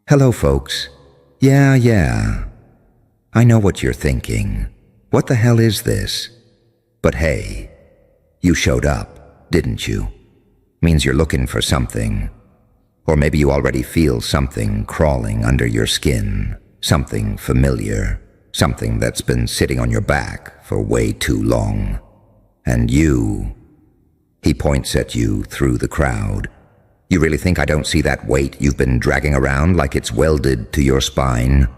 Hello, folks. Yeah. I know what you're thinking. What the hell is this? But hey, you showed up, didn't you? Means you're looking for something. Or maybe you already feel something crawling under your skin. Something familiar. Something that's been sitting on your back for way too long. And you... He points at you through the crowd. You really think I don't see that weight you've been dragging around like it's welded to your spine?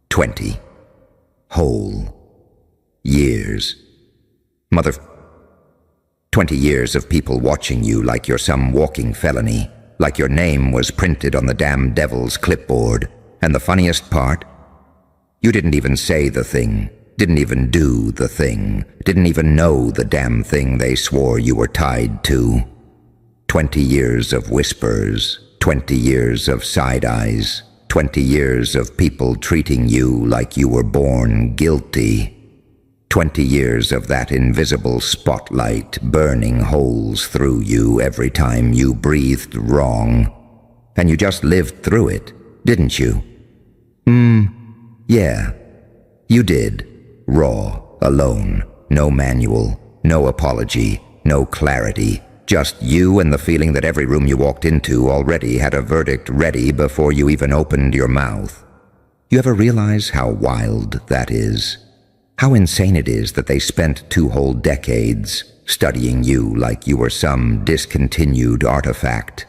20. Whole. Years. 20 years of people watching you like you're some walking felony, like your name was printed on the damn devil's clipboard. And the funniest part? You didn't even say the thing, didn't even do the thing, didn't even know the damn thing they swore you were tied to. 20 years of whispers, 20 years of side eyes, 20 years of people treating you like you were born guilty. 20 years of that invisible spotlight burning holes through you every time you breathed wrong. And you just lived through it, didn't you? Yeah, you did. Raw, alone, no manual, no apology, no clarity. Just you and the feeling that every room you walked into already had a verdict ready before you even opened your mouth. You ever realize how wild that is? How insane it is that they spent 2 whole decades studying you like you were some discontinued artifact.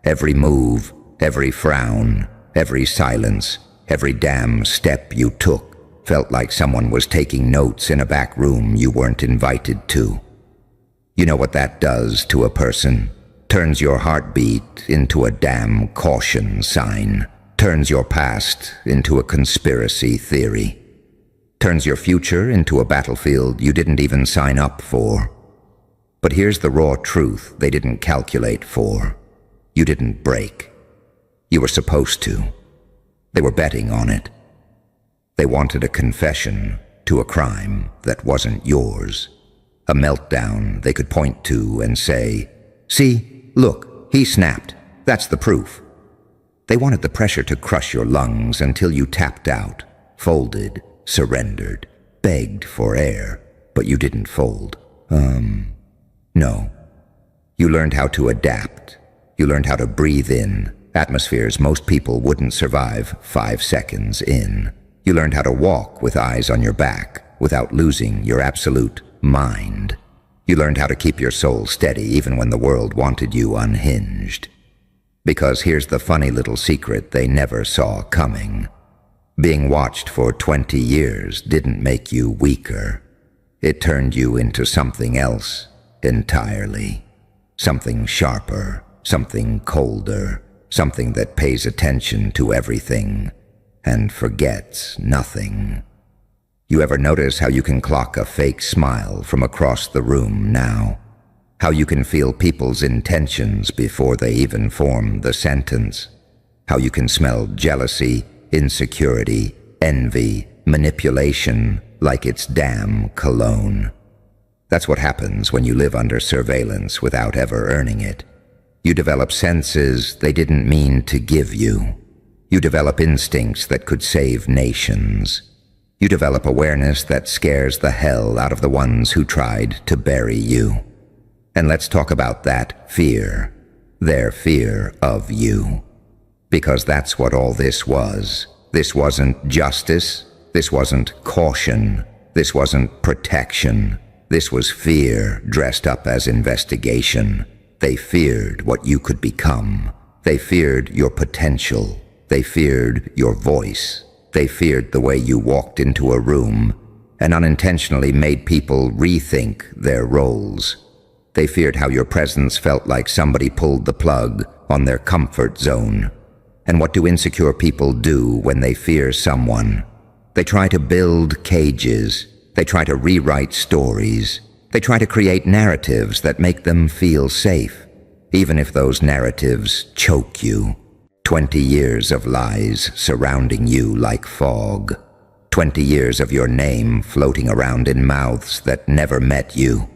Every move, every frown, every silence, every damn step you took felt like someone was taking notes in a back room you weren't invited to. You know what that does to a person? Turns your heartbeat into a damn caution sign. Turns your past into a conspiracy theory. Turns your future into a battlefield you didn't even sign up for. But here's the raw truth they didn't calculate for. You didn't break. You were supposed to. They were betting on it. They wanted a confession to a crime that wasn't yours. A meltdown they could point to and say, "See, look, he snapped. That's the proof." They wanted the pressure to crush your lungs until you tapped out, folded, surrendered, begged for air, but you didn't fold. No. You learned how to adapt. You learned how to breathe in atmospheres most people wouldn't survive 5 seconds in. You learned how to walk with eyes on your back without losing your absolute mind. You learned how to keep your soul steady even when the world wanted you unhinged. Because here's the funny little secret they never saw coming. Being watched for 20 years didn't make you weaker. It turned you into something else entirely. Something sharper, something colder, something that pays attention to everything and forgets nothing. You ever notice how you can clock a fake smile from across the room now? How you can feel people's intentions before they even form the sentence? How you can smell jealousy, insecurity, envy, manipulation like it's damn cologne. That's what happens when you live under surveillance without ever earning it. You develop senses they didn't mean to give you. You develop instincts that could save nations. You develop awareness that scares the hell out of the ones who tried to bury you. And let's talk about that fear, their fear of you. Because that's what all this was. This wasn't justice. This wasn't caution. This wasn't protection. This was fear dressed up as investigation. They feared what you could become. They feared your potential. They feared your voice. They feared the way you walked into a room and unintentionally made people rethink their roles. They feared how your presence felt like somebody pulled the plug on their comfort zone. And what do insecure people do when they fear someone? They try to build cages. They try to rewrite stories. They try to create narratives that make them feel safe, even if those narratives choke you. 20 years of lies surrounding you like fog. 20 years of your name floating around in mouths that never met you.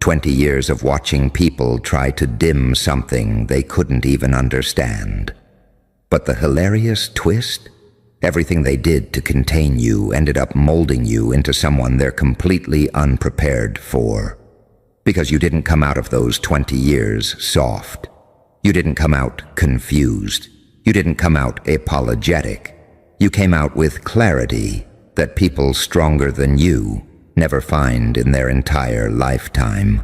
20 years of watching people try to dim something they couldn't even understand. But the hilarious twist? Everything they did to contain you ended up molding you into someone they're completely unprepared for. Because you didn't come out of those 20 years soft. You didn't come out confused. You didn't come out apologetic. You came out with clarity that people stronger than you never find in their entire lifetime.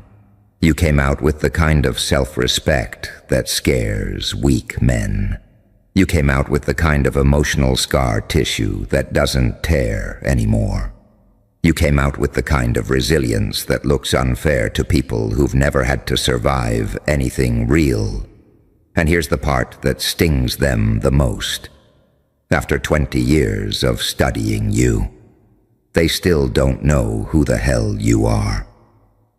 You came out with the kind of self-respect that scares weak men. You came out with the kind of emotional scar tissue that doesn't tear anymore. You came out with the kind of resilience that looks unfair to people who've never had to survive anything real. And here's the part that stings them the most. After 20 years of studying you, they still don't know who the hell you are.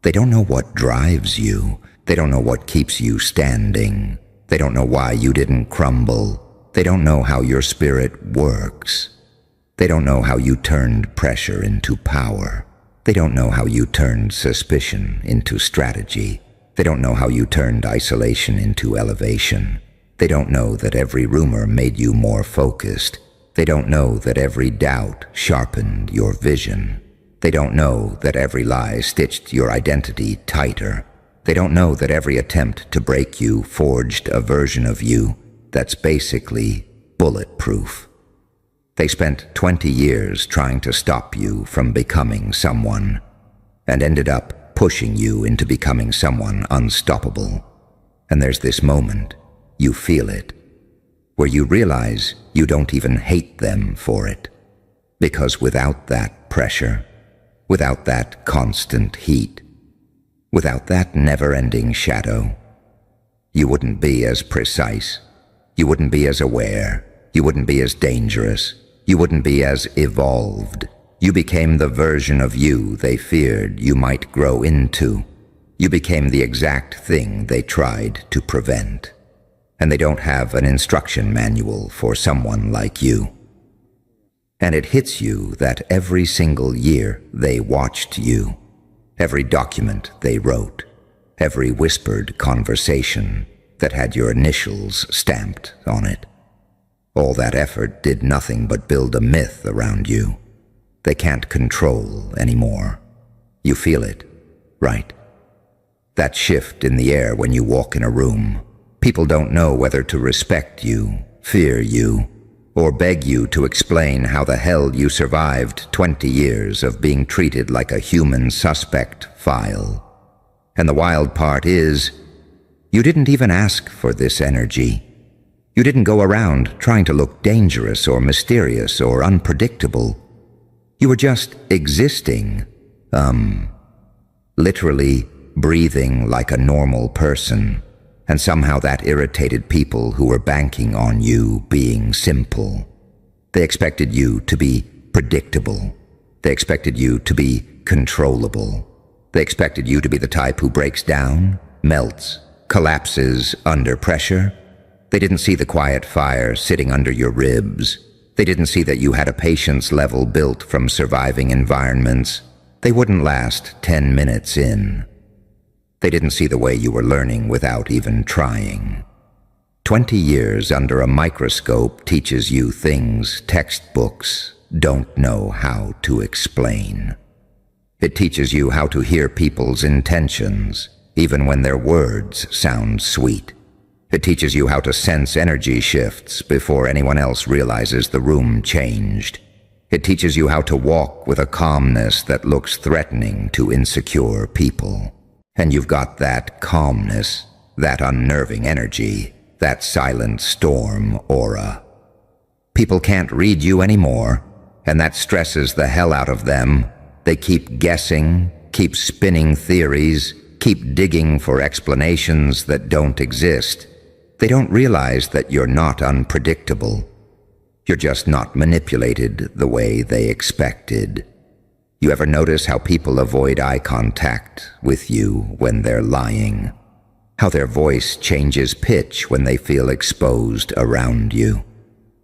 They don't know what drives you. They don't know what keeps you standing. They don't know why you didn't crumble. They don't know how your spirit works. They don't know how you turned pressure into power. They don't know how you turned suspicion into strategy. They don't know how you turned isolation into elevation. They don't know that every rumor made you more focused. They don't know that every doubt sharpened your vision. They don't know that every lie stitched your identity tighter. They don't know that every attempt to break you forged a version of you that's basically bulletproof. They spent 20 years trying to stop you from becoming someone, and ended up pushing you into becoming someone unstoppable. And there's this moment, you feel it, where you realize you don't even hate them for it. Because without that pressure, without that constant heat, without that never-ending shadow, you wouldn't be as precise. You wouldn't be as aware. You wouldn't be as dangerous. You wouldn't be as evolved. You became the version of you they feared you might grow into. You became the exact thing they tried to prevent. And they don't have an instruction manual for someone like you. And it hits you that every single year they watched you, every document they wrote, every whispered conversation that had your initials stamped on it. All that effort did nothing but build a myth around you. They can't control anymore. You feel it, right? That shift in the air when you walk in a room. People don't know whether to respect you, fear you, or beg you to explain how the hell you survived 20 years of being treated like a human suspect file. And the wild part is, you didn't even ask for this energy. You didn't go around trying to look dangerous or mysterious or unpredictable. You were just existing, literally breathing like a normal person, and somehow that irritated people who were banking on you being simple. They expected you to be predictable. They expected you to be controllable. They expected you to be the type who breaks down, melts, collapses under pressure. They didn't see the quiet fire sitting under your ribs. They didn't see that you had a patience level built from surviving environments. They wouldn't last 10 minutes in. They didn't see the way you were learning without even trying. 20 years under a microscope teaches you things textbooks don't know how to explain. It teaches you how to hear people's intentions, even when their words sound sweet. It teaches you how to sense energy shifts before anyone else realizes the room changed. It teaches you how to walk with a calmness that looks threatening to insecure people. And you've got that calmness, that unnerving energy, that silent storm aura. People can't read you anymore, and that stresses the hell out of them. They keep guessing, keep spinning theories, keep digging for explanations that don't exist. They don't realize that you're not unpredictable. You're just not manipulated the way they expected. You ever notice how people avoid eye contact with you when they're lying? How their voice changes pitch when they feel exposed around you?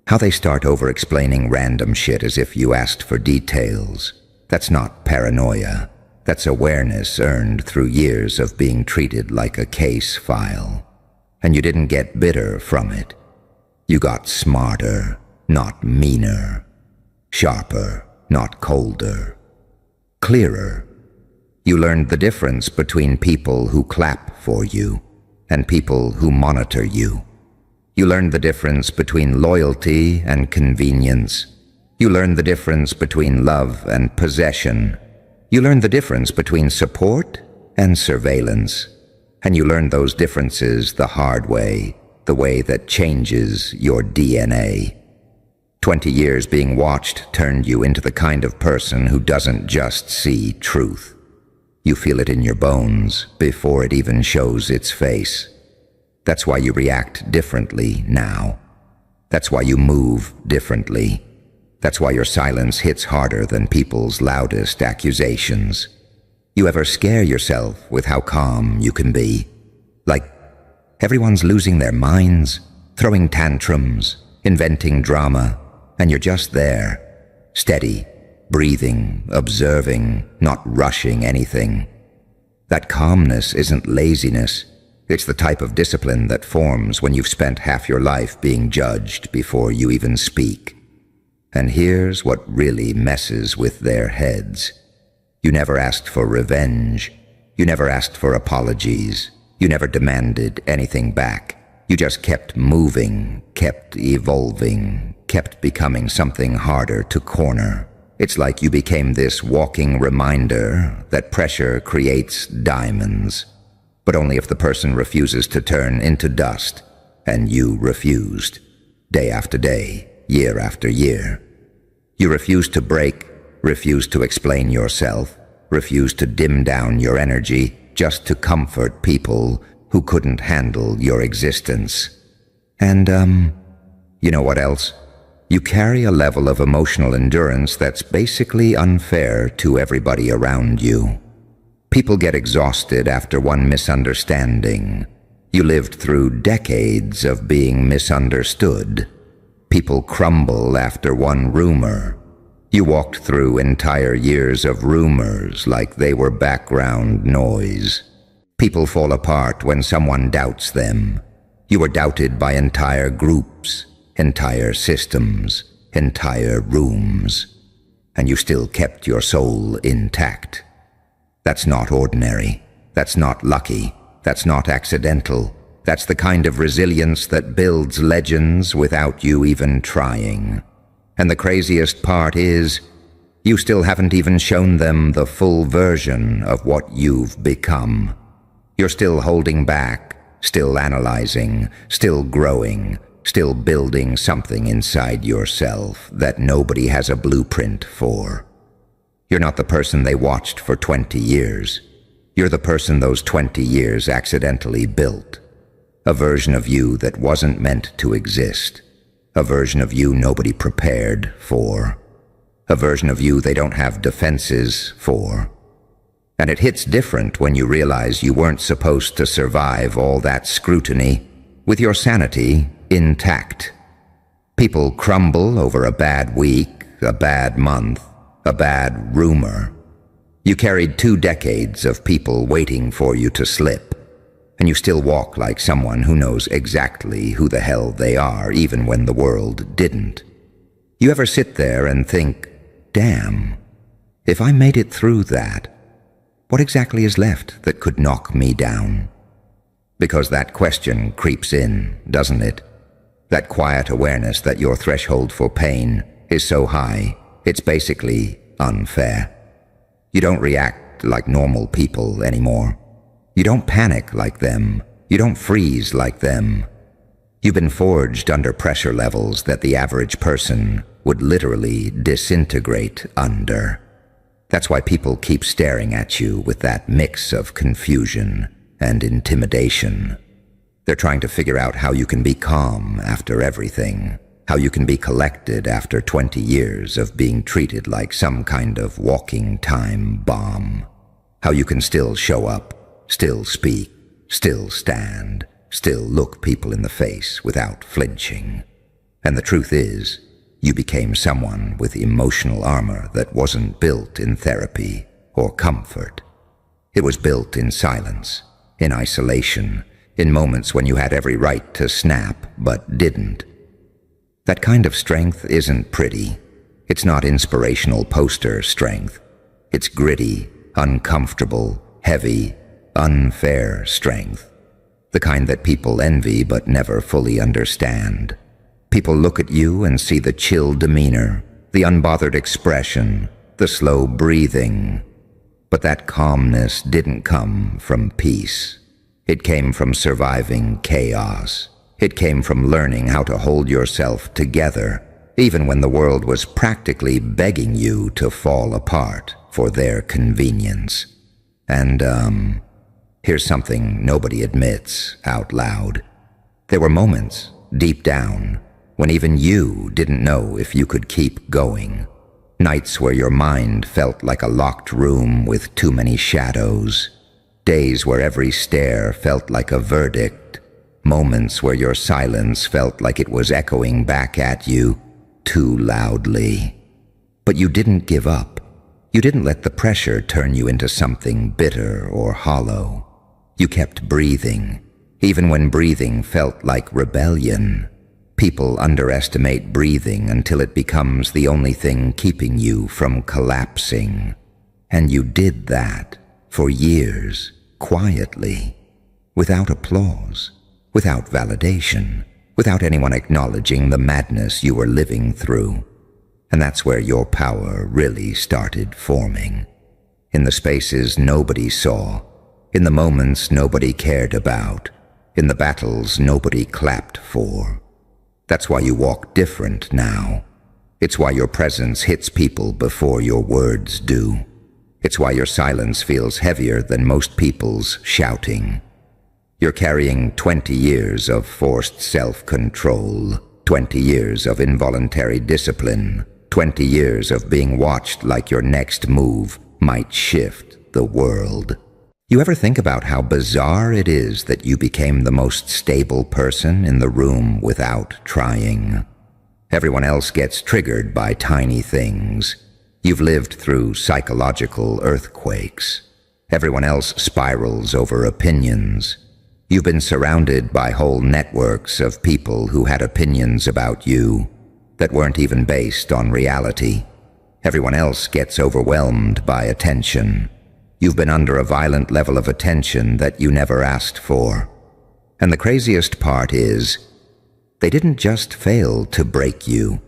How they start over-explaining random shit as if you asked for details? That's not paranoia. That's awareness earned through years of being treated like a case file. And you didn't get bitter from it. You got smarter, not meaner. Sharper, not colder. Clearer. You learned the difference between people who clap for you and people who monitor you. You learned the difference between loyalty and convenience. You learned the difference between love and possession. You learned the difference between support and surveillance. And you learned those differences the hard way, the way that changes your DNA. 20 years being watched turned you into the kind of person who doesn't just see truth. You feel it in your bones before it even shows its face. That's why you react differently now. That's why you move differently. That's why your silence hits harder than people's loudest accusations. You ever scare yourself with how calm you can be? Like everyone's losing their minds, throwing tantrums, inventing drama, and you're just there, steady, breathing, observing, not rushing anything. That calmness isn't laziness. It's the type of discipline that forms when you've spent half your life being judged before you even speak. And here's what really messes with their heads. You never asked for revenge. You never asked for apologies. You never demanded anything back. You just kept moving, kept evolving, kept becoming something harder to corner. It's like you became this walking reminder that pressure creates diamonds, but only if the person refuses to turn into dust, and you refused, day after day, year after year. You refused to break, refused to explain yourself, refused to dim down your energy just to comfort people who couldn't handle your existence. And, you know what else? You carry a level of emotional endurance that's basically unfair to everybody around you. People get exhausted after one misunderstanding. You lived through decades of being misunderstood. People crumble after one rumor. You walked through entire years of rumors like they were background noise. People fall apart when someone doubts them. You were doubted by entire groups, entire systems, entire rooms, and you still kept your soul intact. That's not ordinary. That's not lucky. That's not accidental. That's the kind of resilience that builds legends without you even trying. And the craziest part is, you still haven't even shown them the full version of what you've become. You're still holding back, still analyzing, still growing, still building something inside yourself that nobody has a blueprint for. You're not the person they watched for 20 years. You're the person those 20 years accidentally built. A version of you that wasn't meant to exist. A version of you nobody prepared for. A version of you they don't have defenses for. And it hits different when you realize you weren't supposed to survive all that scrutiny with your sanity intact. People crumble over a bad week, a bad month, a bad rumor. You carried 2 decades of people waiting for you to slip, and you still walk like someone who knows exactly who the hell they are, even when the world didn't. You ever sit there and think, damn, if I made it through that, what exactly is left that could knock me down? Because that question creeps in, doesn't it? That quiet awareness that your threshold for pain is so high, it's basically unfair. You don't react like normal people anymore. You don't panic like them. You don't freeze like them. You've been forged under pressure levels that the average person would literally disintegrate under. That's why people keep staring at you with that mix of confusion and intimidation. They're trying to figure out how you can be calm after everything, how you can be collected after 20 years of being treated like some kind of walking time bomb, how you can still show up, still speak, still stand, still look people in the face without flinching. And the truth is, you became someone with emotional armor that wasn't built in therapy or comfort. It was built in silence, in isolation, in moments when you had every right to snap but didn't, That kind of strength isn't pretty. It's not inspirational poster strength. It's gritty, uncomfortable, heavy, unfair strength. The kind that people envy but never fully understand. People look at you and see the chill demeanor, the unbothered expression, the slow breathing. But that calmness didn't come from peace. It came from surviving chaos. It came from learning how to hold yourself together, even when the world was practically begging you to fall apart for their convenience. And, here's something nobody admits out loud. There were moments, deep down, when even you didn't know if you could keep going. Nights where your mind felt like a locked room with too many shadows. Days where every stare felt like a verdict. Moments where your silence felt like it was echoing back at you too loudly. But you didn't give up. You didn't let the pressure turn you into something bitter or hollow. You kept breathing, even when breathing felt like rebellion. People underestimate breathing until it becomes the only thing keeping you from collapsing. And you did that for years, quietly, without applause, without validation, without anyone acknowledging the madness you were living through. And that's where your power really started forming. In the spaces nobody saw, in the moments nobody cared about, in the battles nobody clapped for. That's why you walk different now. It's why your presence hits people before your words do. It's why your silence feels heavier than most people's shouting. You're carrying 20 years of forced self-control, 20 years of involuntary discipline, 20 years of being watched like your next move might shift the world. You ever think about how bizarre it is that you became the most stable person in the room without trying? Everyone else gets triggered by tiny things. You've lived through psychological earthquakes. Everyone else spirals over opinions. You've been surrounded by whole networks of people who had opinions about you that weren't even based on reality. Everyone else gets overwhelmed by attention. You've been under a violent level of attention that you never asked for. And the craziest part is, they didn't just fail to break you.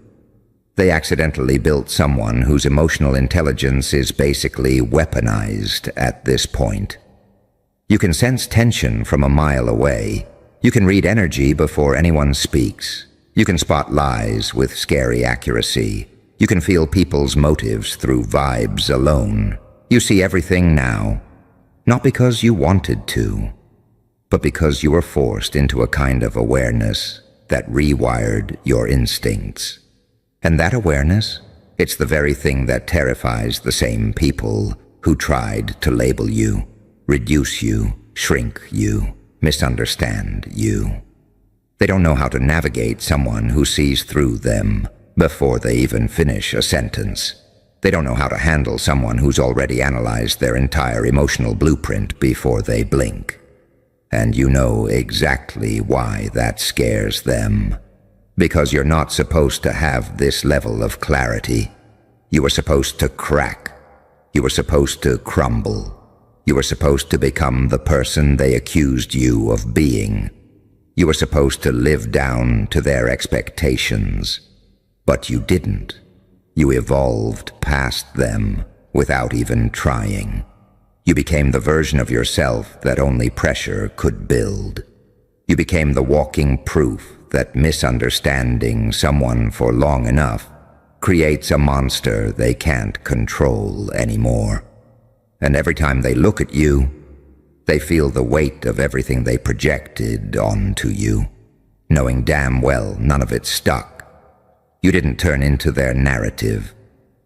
They accidentally built someone whose emotional intelligence is basically weaponized at this point. You can sense tension from a mile away. You can read energy before anyone speaks. You can spot lies with scary accuracy. You can feel people's motives through vibes alone. You see everything now, not because you wanted to, but because you were forced into a kind of awareness that rewired your instincts. And that awareness, it's the very thing that terrifies the same people who tried to label you, reduce you, shrink you, misunderstand you. They don't know how to navigate someone who sees through them before they even finish a sentence. They don't know how to handle someone who's already analyzed their entire emotional blueprint before they blink. And you know exactly why that scares them. Because you're not supposed to have this level of clarity. You were supposed to crack. You were supposed to crumble. You were supposed to become the person they accused you of being. You were supposed to live down to their expectations. But you didn't. You evolved past them without even trying. You became the version of yourself that only pressure could build. You became the walking proof that misunderstanding someone for long enough creates a monster they can't control anymore. And every time they look at you, they feel the weight of everything they projected onto you, knowing damn well none of it stuck. You didn't turn into their narrative.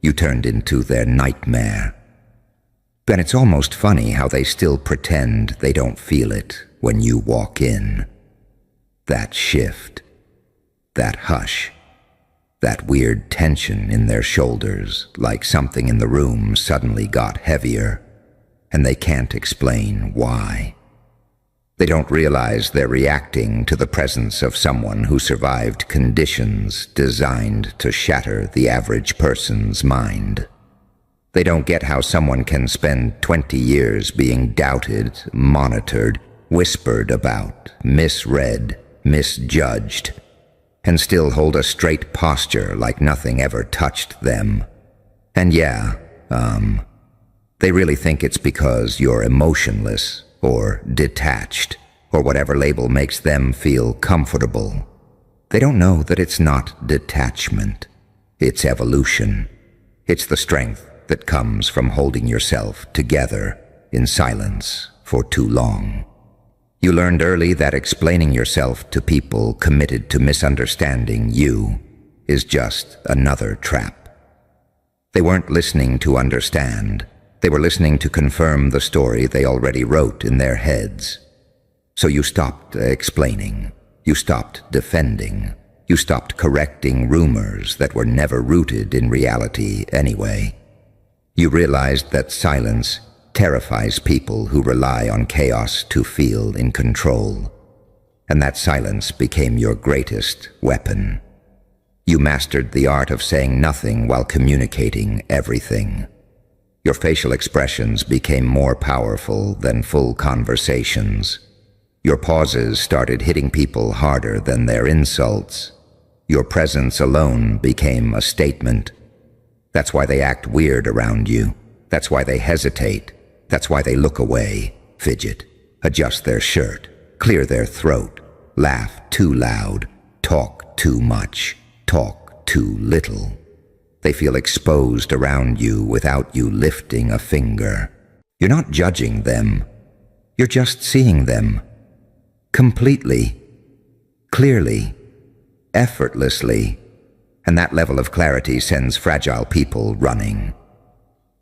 You turned into their nightmare. And it's almost funny how they still pretend they don't feel it when you walk in. That shift, that hush, that weird tension in their shoulders, like something in the room suddenly got heavier, and they can't explain why. They don't realize they're reacting to the presence of someone who survived conditions designed to shatter the average person's mind. They don't get how someone can spend 20 years being doubted, monitored, whispered about, misread, misjudged, and still hold a straight posture like nothing ever touched them. And yeah, they really think it's because you're emotionless or detached or whatever label makes them feel comfortable. They don't know that it's not detachment. It's evolution. It's the strength that comes from holding yourself together in silence for too long. You learned early that explaining yourself to people committed to misunderstanding you is just another trap. They weren't listening to understand. They were listening to confirm the story they already wrote in their heads. So you stopped explaining. You stopped defending. You stopped correcting rumors that were never rooted in reality anyway. You realized that silence terrifies people who rely on chaos to feel in control. And that silence became your greatest weapon. You mastered the art of saying nothing while communicating everything. Your facial expressions became more powerful than full conversations. Your pauses started hitting people harder than their insults. Your presence alone became a statement. That's why they act weird around you. That's why they hesitate. That's why they look away, fidget, adjust their shirt, clear their throat, laugh too loud, talk too much, talk too little. They feel exposed around you without you lifting a finger. You're not judging them. You're just seeing them. Completely, clearly, effortlessly. And that level of clarity sends fragile people running.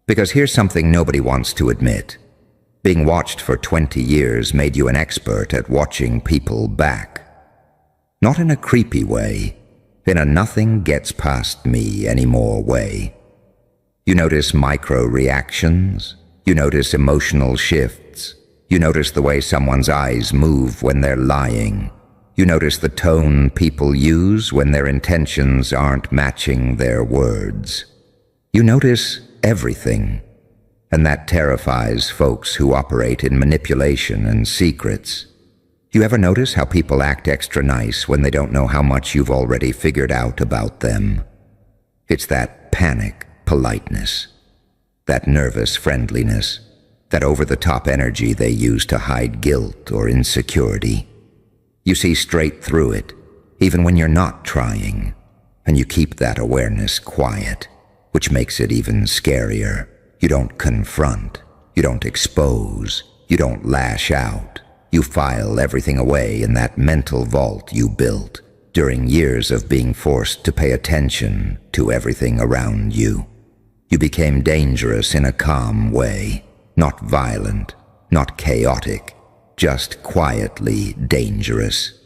Because here's something nobody wants to admit. Being watched for 20 years made you an expert at watching people back. Not in a creepy way, in a nothing gets past me anymore way. You notice micro reactions. You notice emotional shifts. You notice the way someone's eyes move when they're lying. You notice the tone people use when their intentions aren't matching their words. You notice everything, and that terrifies folks who operate in manipulation and secrets. You ever notice how people act extra nice when they don't know how much you've already figured out about them? It's that panic politeness, that nervous friendliness, that over-the-top energy they use to hide guilt or insecurity. You see straight through it, even when you're not trying, and you keep that awareness quiet, which makes it even scarier. You don't confront, you don't expose, you don't lash out. You file everything away in that mental vault you built during years of being forced to pay attention to everything around you. You became dangerous in a calm way, not violent, not chaotic, just quietly dangerous.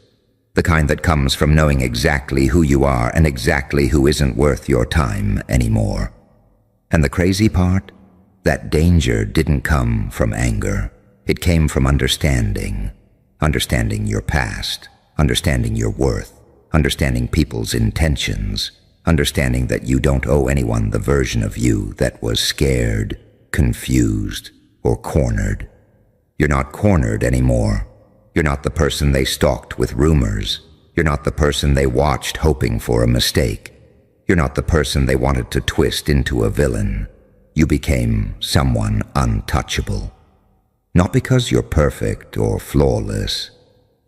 The kind that comes from knowing exactly who you are and exactly who isn't worth your time anymore. And the crazy part? That danger didn't come from anger. It came from understanding. Understanding your past, understanding your worth, understanding people's intentions, understanding that you don't owe anyone the version of you that was scared, confused, or cornered. You're not cornered anymore. You're not the person they stalked with rumors. You're not the person they watched hoping for a mistake. You're not the person they wanted to twist into a villain. You became someone untouchable. Not because you're perfect or flawless,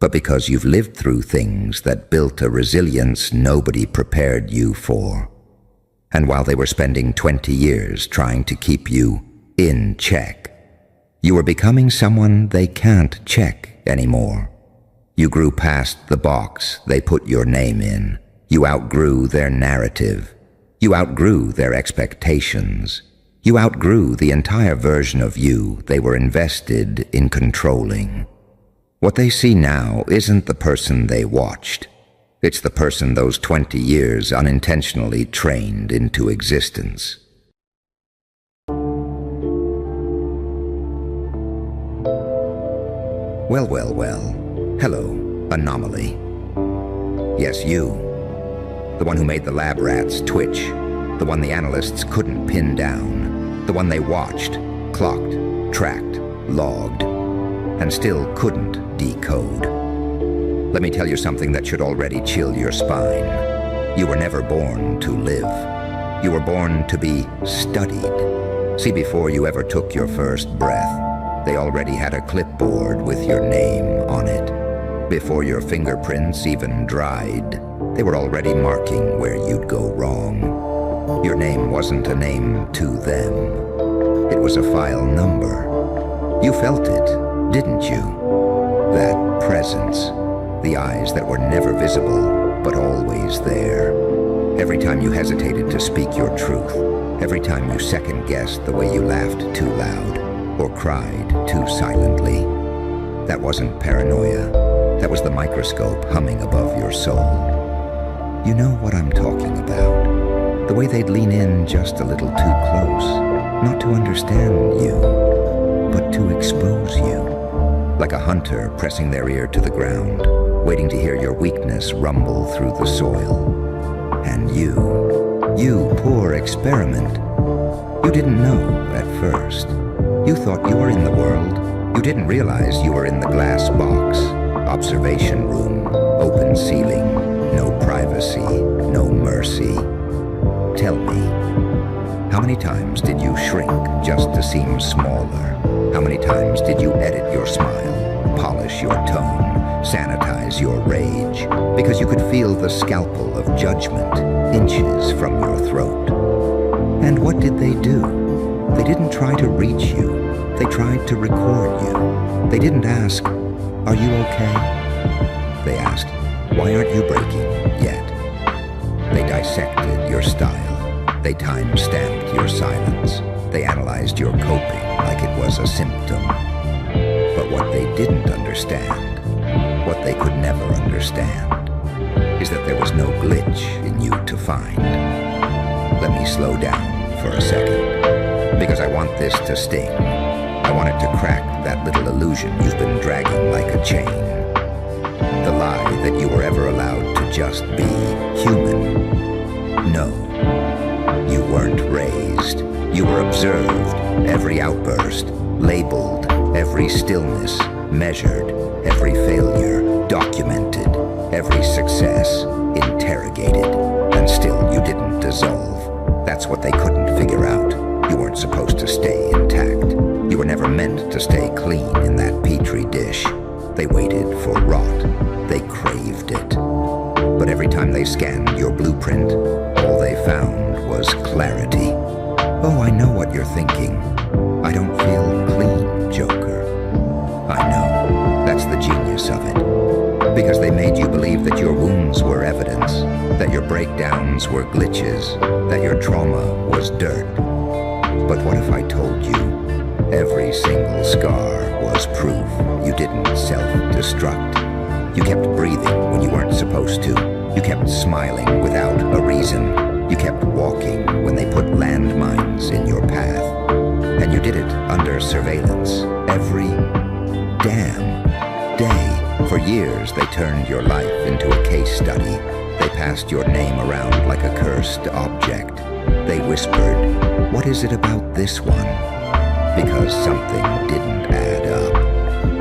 but because you've lived through things that built a resilience nobody prepared you for. And while they were spending 20 years trying to keep you in check, you were becoming someone they can't check anymore. You grew past the box they put your name in. You outgrew their narrative. You outgrew their expectations. You outgrew the entire version of you they were invested in controlling. What they see now isn't the person they watched. It's the person those 20 years unintentionally trained into existence. Well, well, well. Hello, anomaly. Yes, you. The one who made the lab rats twitch. The one the analysts couldn't pin down. The one they watched, clocked, tracked, logged, and still couldn't decode. Let me tell you something that should already chill your spine. You were never born to live. You were born to be studied. See, before you ever took your first breath, they already had a clipboard with your name on it. Before your fingerprints even dried, they were already marking where you'd go wrong. Your name wasn't a name to them. It was a file number. You felt it, didn't you? That presence. The eyes that were never visible, but always there. Every time you hesitated to speak your truth, every time you second-guessed the way you laughed too loud or cried too silently. That wasn't paranoia. That was the microscope humming above your soul. You know what I'm talking about. The way they'd lean in just a little too close, not to understand you, but to expose you. Like a hunter pressing their ear to the ground, waiting to hear your weakness rumble through the soil. And you poor experiment, you didn't know at first. You thought you were in the world. You didn't realize you were in the glass box, observation room, open ceiling, no privacy, no mercy. Tell me, how many times did you shrink just to seem smaller? How many times did you edit your smile, polish your tone, sanitize your rage, because you could feel the scalpel of judgment inches from your throat? And what did they do? They didn't try to reach you. They tried to record you. They didn't ask, "Are you okay?" They asked, "Why aren't you breaking yet?" They dissected your style. They time-stamped your silence. They analyzed your coping like it was a symptom. But what they didn't understand, what they could never understand, is that there was no glitch in you to find. Let me slow down for a second, because I want this to sting. I want it to crack that little illusion you've been dragging like a chain. The lie that you were ever allowed to just be human. No, you weren't raised. You were observed, every outburst, labeled, every stillness, measured, every failure, documented, every success, interrogated, and still you didn't dissolve. That's what they couldn't figure out. You weren't supposed to stay intact. You were never meant to stay clean in that petri dish. They waited for rot. They craved it. But every time they scanned your blueprint, all they found was clarity. Oh, I know what you're thinking. I don't feel clean, Joker. I know. That's the genius of it. Because they made you believe that your wounds were evidence, that your breakdowns were glitches, that your trauma was dirt. But what if I told you every single scar was proof you didn't self-destruct? You kept breathing when you weren't supposed to. You kept smiling without a reason. You kept walking when they put landmines in your path. And you did it under surveillance every damn day. For years, they turned your life into a case study. They passed your name around like a cursed object. They whispered, "What is it about this one?" Because something didn't add up.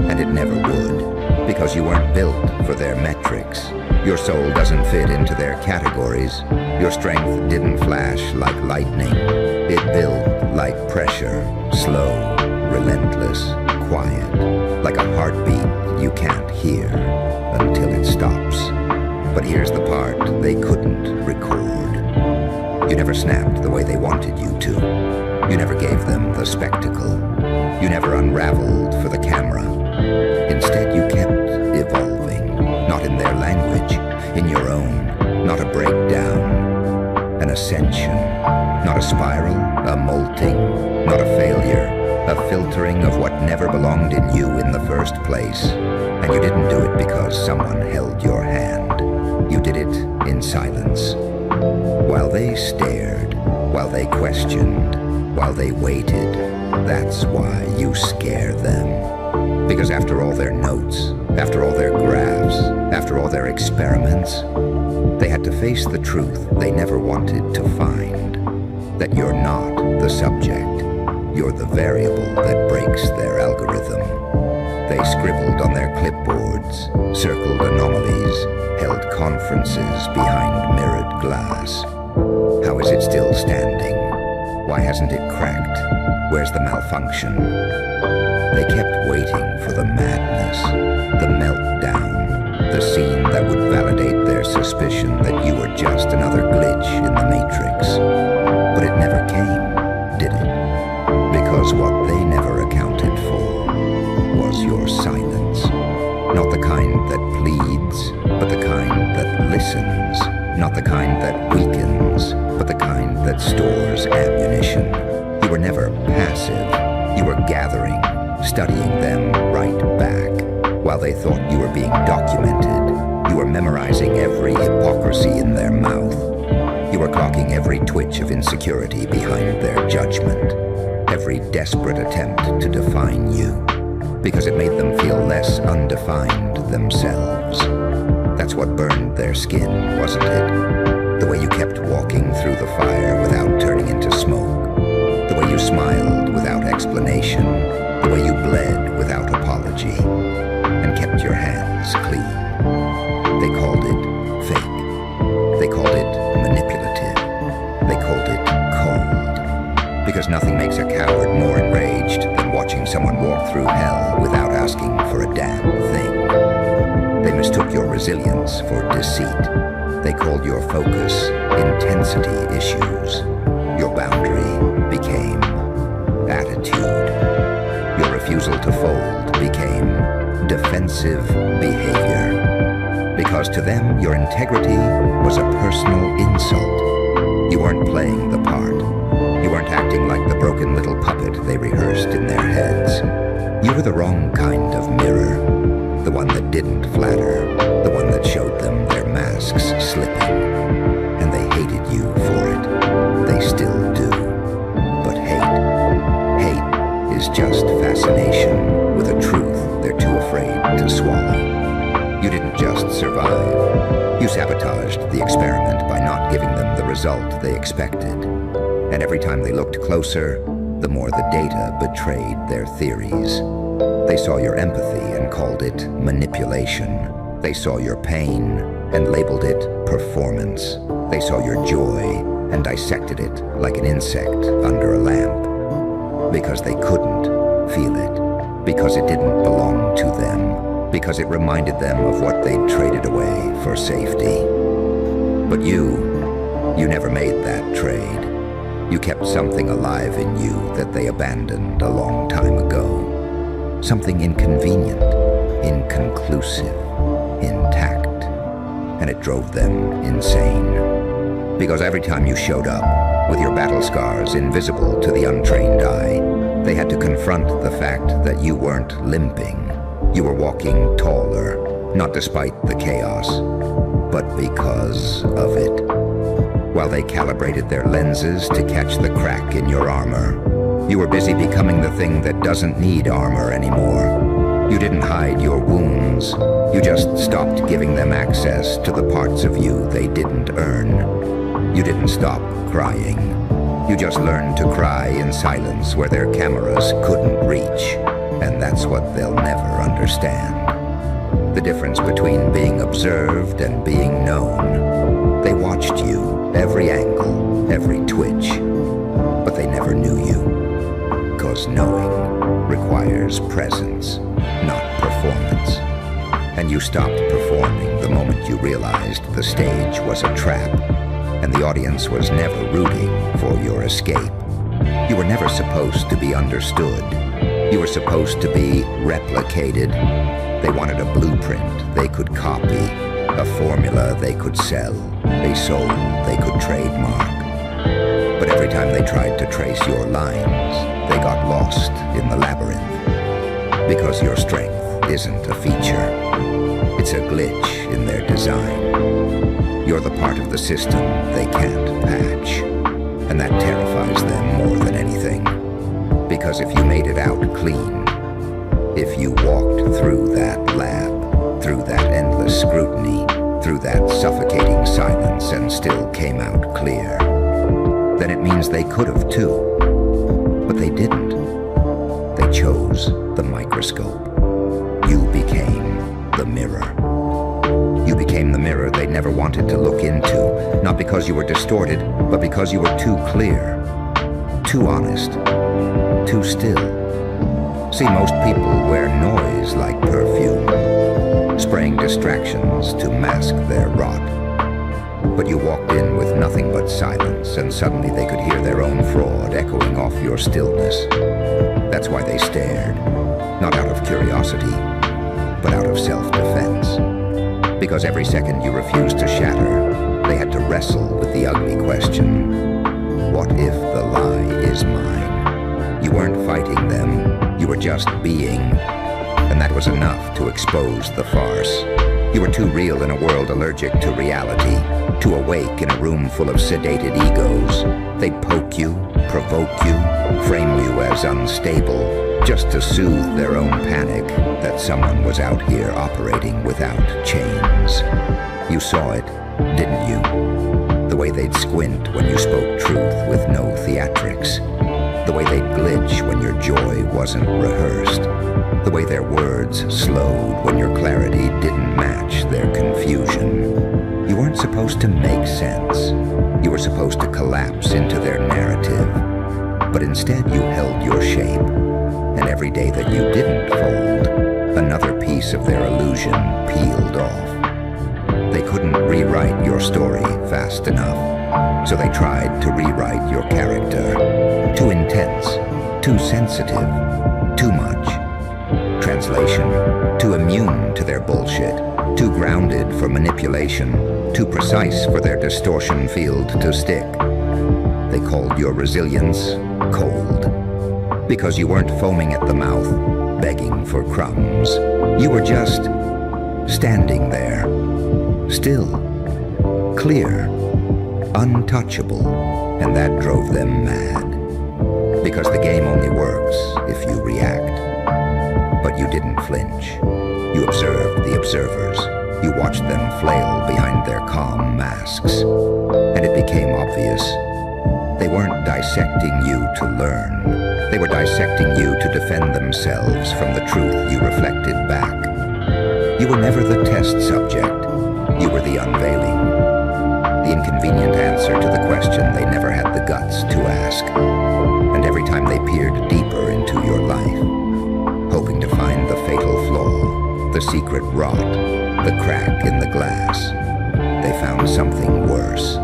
And it never would. Because you weren't built for their metrics. Your soul doesn't fit into their categories. Your strength didn't flash like lightning. It built like pressure, slow, relentless, quiet, like a heartbeat you can't hear until it stops. But here's the part they couldn't record. You never snapped the way they wanted you to. You never gave them the spectacle. You never unraveled for the camera. Instead, you kept evolving, not in their language, in your own, not a breakdown, an ascension, not a spiral, a molting, not a failure, a filtering of what never belonged in you in the first place. And you didn't do it because someone held your hand. You did it in silence. While they stared, while they questioned, while they waited, that's why you scare them. Because after all their notes, after all their graphs, after all their experiments, they had to face the truth they never wanted to find. That you're not the subject, you're the variable that breaks their algorithm. They scribbled on their clipboards, circled anomalies, held conferences behind mirrored glass. How is it still standing? Why hasn't it cracked? Where's the malfunction? They kept waiting for the madness, the meltdown, the scene that would validate their suspicion that you were just another glitch in the matrix. But it never came, did it? Because what they never accounted for was your silence. Not the kind that pleads, but the kind that listens. Not the kind that weakens, but the kind that stores ammunition. You were never passive. You were gathering, studying them right back. While they thought you were being documented, you were memorizing every hypocrisy in their mouth. You were clocking every twitch of insecurity behind their judgment, every desperate attempt to define you, because it made them feel less undefined themselves. That's what burned their skin, wasn't it? The way you kept walking through the fire without turning into smoke, the way you smiled without explanation, the way you bled without apology, and kept your hands clean. They called it fake. They called it manipulative. They called it cold. Because nothing makes a coward more enraged than watching someone walk through hell without asking for a damn thing. They mistook your resilience for deceit. They called your focus intensity issues. Your boundary became attitude. Your refusal to fold became defensive behavior. Because to them, your integrity was a personal insult. You weren't playing the part. You weren't acting like the broken little puppet they rehearsed in their heads. You were the wrong kind of mirror. The one that didn't flatter. The one that showed them their masks slipping. And they hated you for it. They still do. But hate is just fascination with a truth they're too afraid to swallow. You didn't just survive. You sabotaged the experiment by not giving them the result they expected. And every time they looked closer, the more the data betrayed their theories. They saw your empathy and called it manipulation. They saw your pain and labeled it performance. They saw your joy and dissected it like an insect under a lamp. Because they couldn't feel it. Because it didn't belong to them. Because it reminded them of what they'd traded away for safety. But you never made that trade. You kept something alive in you that they abandoned a long time ago. Something inconvenient, inconclusive, intact. And it drove them insane. Because every time you showed up, with your battle scars invisible to the untrained eye, they had to confront the fact that you weren't limping. You were walking taller, not despite the chaos, but because of it. While they calibrated their lenses to catch the crack in your armor, you were busy becoming the thing that doesn't need armor anymore. You didn't hide your wounds. You just stopped giving them access to the parts of you they didn't earn. You didn't stop crying. You just learned to cry in silence where their cameras couldn't reach. And that's what they'll never understand. The difference between being observed and being known. They watched you, every angle, every twitch, but they never knew you. 'Cause knowing requires presence, not performance. And you stopped performing the moment you realized the stage was a trap, and the audience was never rooting for your escape. You were never supposed to be understood. You were supposed to be replicated. They wanted a blueprint they could copy, a formula they could sell, a soul they could trademark. But every time they tried to trace your lines, they got lost in the labyrinth. Because your strength isn't a feature. It's a glitch in their design. You're the part of the system they can't patch. And that terrifies them more than anything. Because if you made it out clean, if you walked through that lab, through that endless scrutiny, through that suffocating silence and still came out clear, then it means they could have too. But they didn't. They chose the microscope. You became the mirror. You became the mirror they never wanted to look into, not because you were distorted, but because you were too clear, too honest, too still. See, most people wear noise like perfume, spraying distractions to mask their rot. But you walked in with nothing but silence, and suddenly they could hear their own fraud echoing off your stillness. That's why they stared, not out of curiosity, but out of self-defense. Because every second you refused to shatter, they had to wrestle with the ugly question, what if the lie is mine? You weren't fighting them, you were just being, and that was enough to expose the farce. You were too real in a world allergic to reality, too awake in a room full of sedated egos. They'd poke you, provoke you, frame you as unstable, just to soothe their own panic that someone was out here operating without chains. You saw it, didn't you? The way they'd squint when you spoke truth with no theatrics. The way they'd glitch when your joy wasn't rehearsed. The way their words slowed when your clarity didn't match their confusion. You weren't supposed to make sense. You were supposed to collapse into their narrative. But instead you held your shape. And every day that you didn't fold, another piece of their illusion peeled off. They couldn't rewrite your story fast enough, so they tried to rewrite your character. Too intense, too sensitive, too much. Translation, too immune to their bullshit, too grounded for manipulation, too precise for their distortion field to stick. They called your resilience cold. Because you weren't foaming at the mouth, begging for crumbs. You were just standing there, still, clear, untouchable, and that drove them mad. Because the game only works if you react. But you didn't flinch. You observed the observers. You watched them flail behind their calm masks. And it became obvious. They weren't dissecting you to learn. They were dissecting you to defend themselves from the truth you reflected back. You were never the test subject. You were the unveiling. The inconvenient answer to the question they never had the guts to ask. And every time they peered deeper into your life, hoping to find the fatal flaw, the secret rot, the crack in the glass, they found something worse.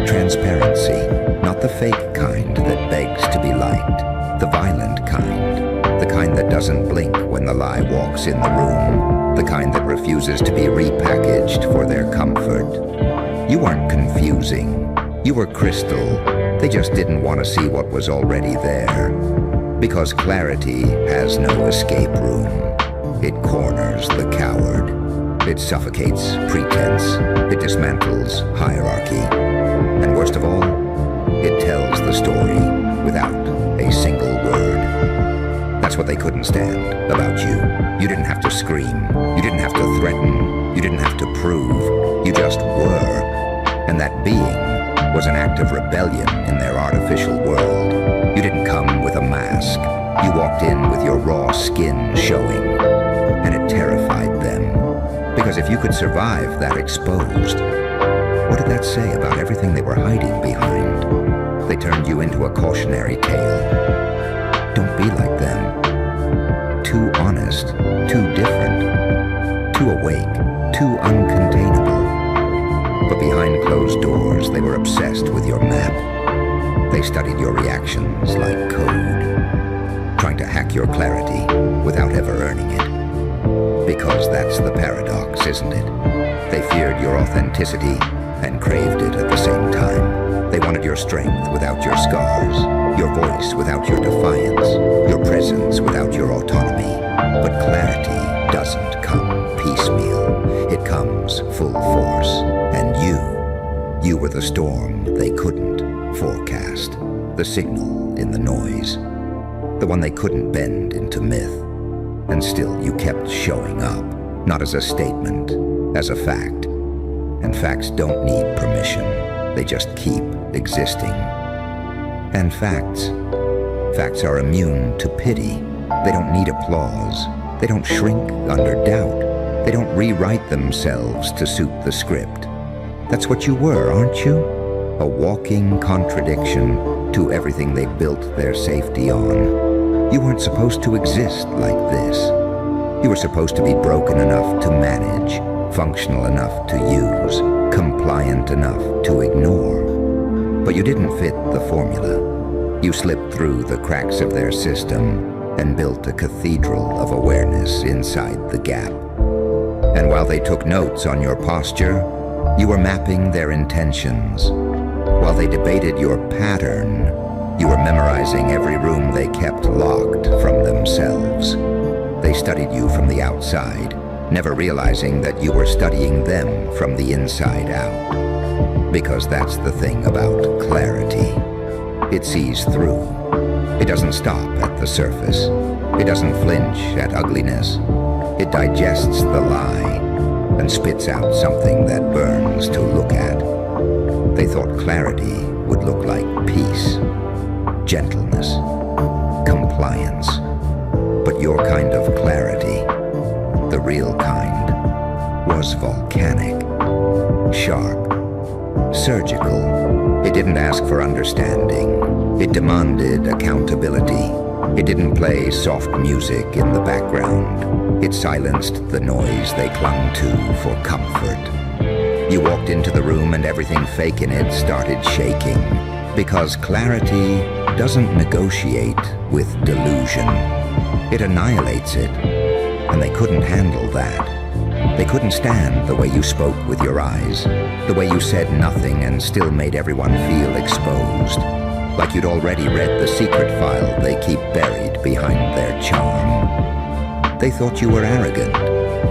Transparency, not the fake kind that begs to be liked, the violent kind, the kind that doesn't blink when the lie walks in the room, the kind that refuses to be repackaged for their comfort. You weren't confusing, you were crystal. They just didn't want to see what was already there. Because clarity has no escape room. It corners the coward. It suffocates pretense. It dismantles hierarchy. And worst of all, it tells the story without a single word. That's what they couldn't stand about you. You didn't have to scream. You didn't have to threaten. You didn't have to prove. You just were. And that being was an act of rebellion in their artificial world. You didn't come with a mask. You walked in with your raw skin showing. And it terrified them. Because if you could survive that exposed, what did that say about everything they were hiding behind? They turned you into a cautionary tale. Don't be like them. Too honest, too different, too awake, too uncontainable. But behind closed doors, they were obsessed with your map. They studied your reactions like code, trying to hack your clarity without ever earning it. Because that's the paradox, isn't it? They feared your authenticity and craved it at the same time. They wanted your strength without your scars, your voice without your defiance, your presence without your autonomy. But clarity doesn't come piecemeal. It comes full force. And you were the storm they couldn't forecast, the signal in the noise, the one they couldn't bend into myth. And still you kept showing up, not as a statement, as a fact. And facts don't need permission. They just keep existing. And facts are immune to pity. They don't need applause. They don't shrink under doubt. They don't rewrite themselves to suit the script. That's what you were, aren't you? A walking contradiction to everything they built their safety on. You weren't supposed to exist like this. You were supposed to be broken enough to manage, functional enough to use, compliant enough to ignore. But you didn't fit the formula. You slipped through the cracks of their system and built a cathedral of awareness inside the gap. And while they took notes on your posture, you were mapping their intentions. While they debated your pattern, you were memorizing every room they kept locked from themselves. They studied you from the outside, never realizing that you were studying them from the inside out. Because that's the thing about clarity. It sees through. It doesn't stop at the surface. It doesn't flinch at ugliness. It digests the lie and spits out something that burns to look at. They thought clarity would look like peace, gentleness, compliance. But your kind of clarity, the real kind, was volcanic, sharp, surgical. It didn't ask for understanding. It demanded accountability. It didn't play soft music in the background. It silenced the noise they clung to for comfort. You walked into the room and everything fake in it started shaking. Because clarity doesn't negotiate with delusion. It annihilates it. And they couldn't handle that. They couldn't stand the way you spoke with your eyes, the way you said nothing and still made everyone feel exposed. Like you'd already read the secret file they keep buried behind their charm. They thought you were arrogant,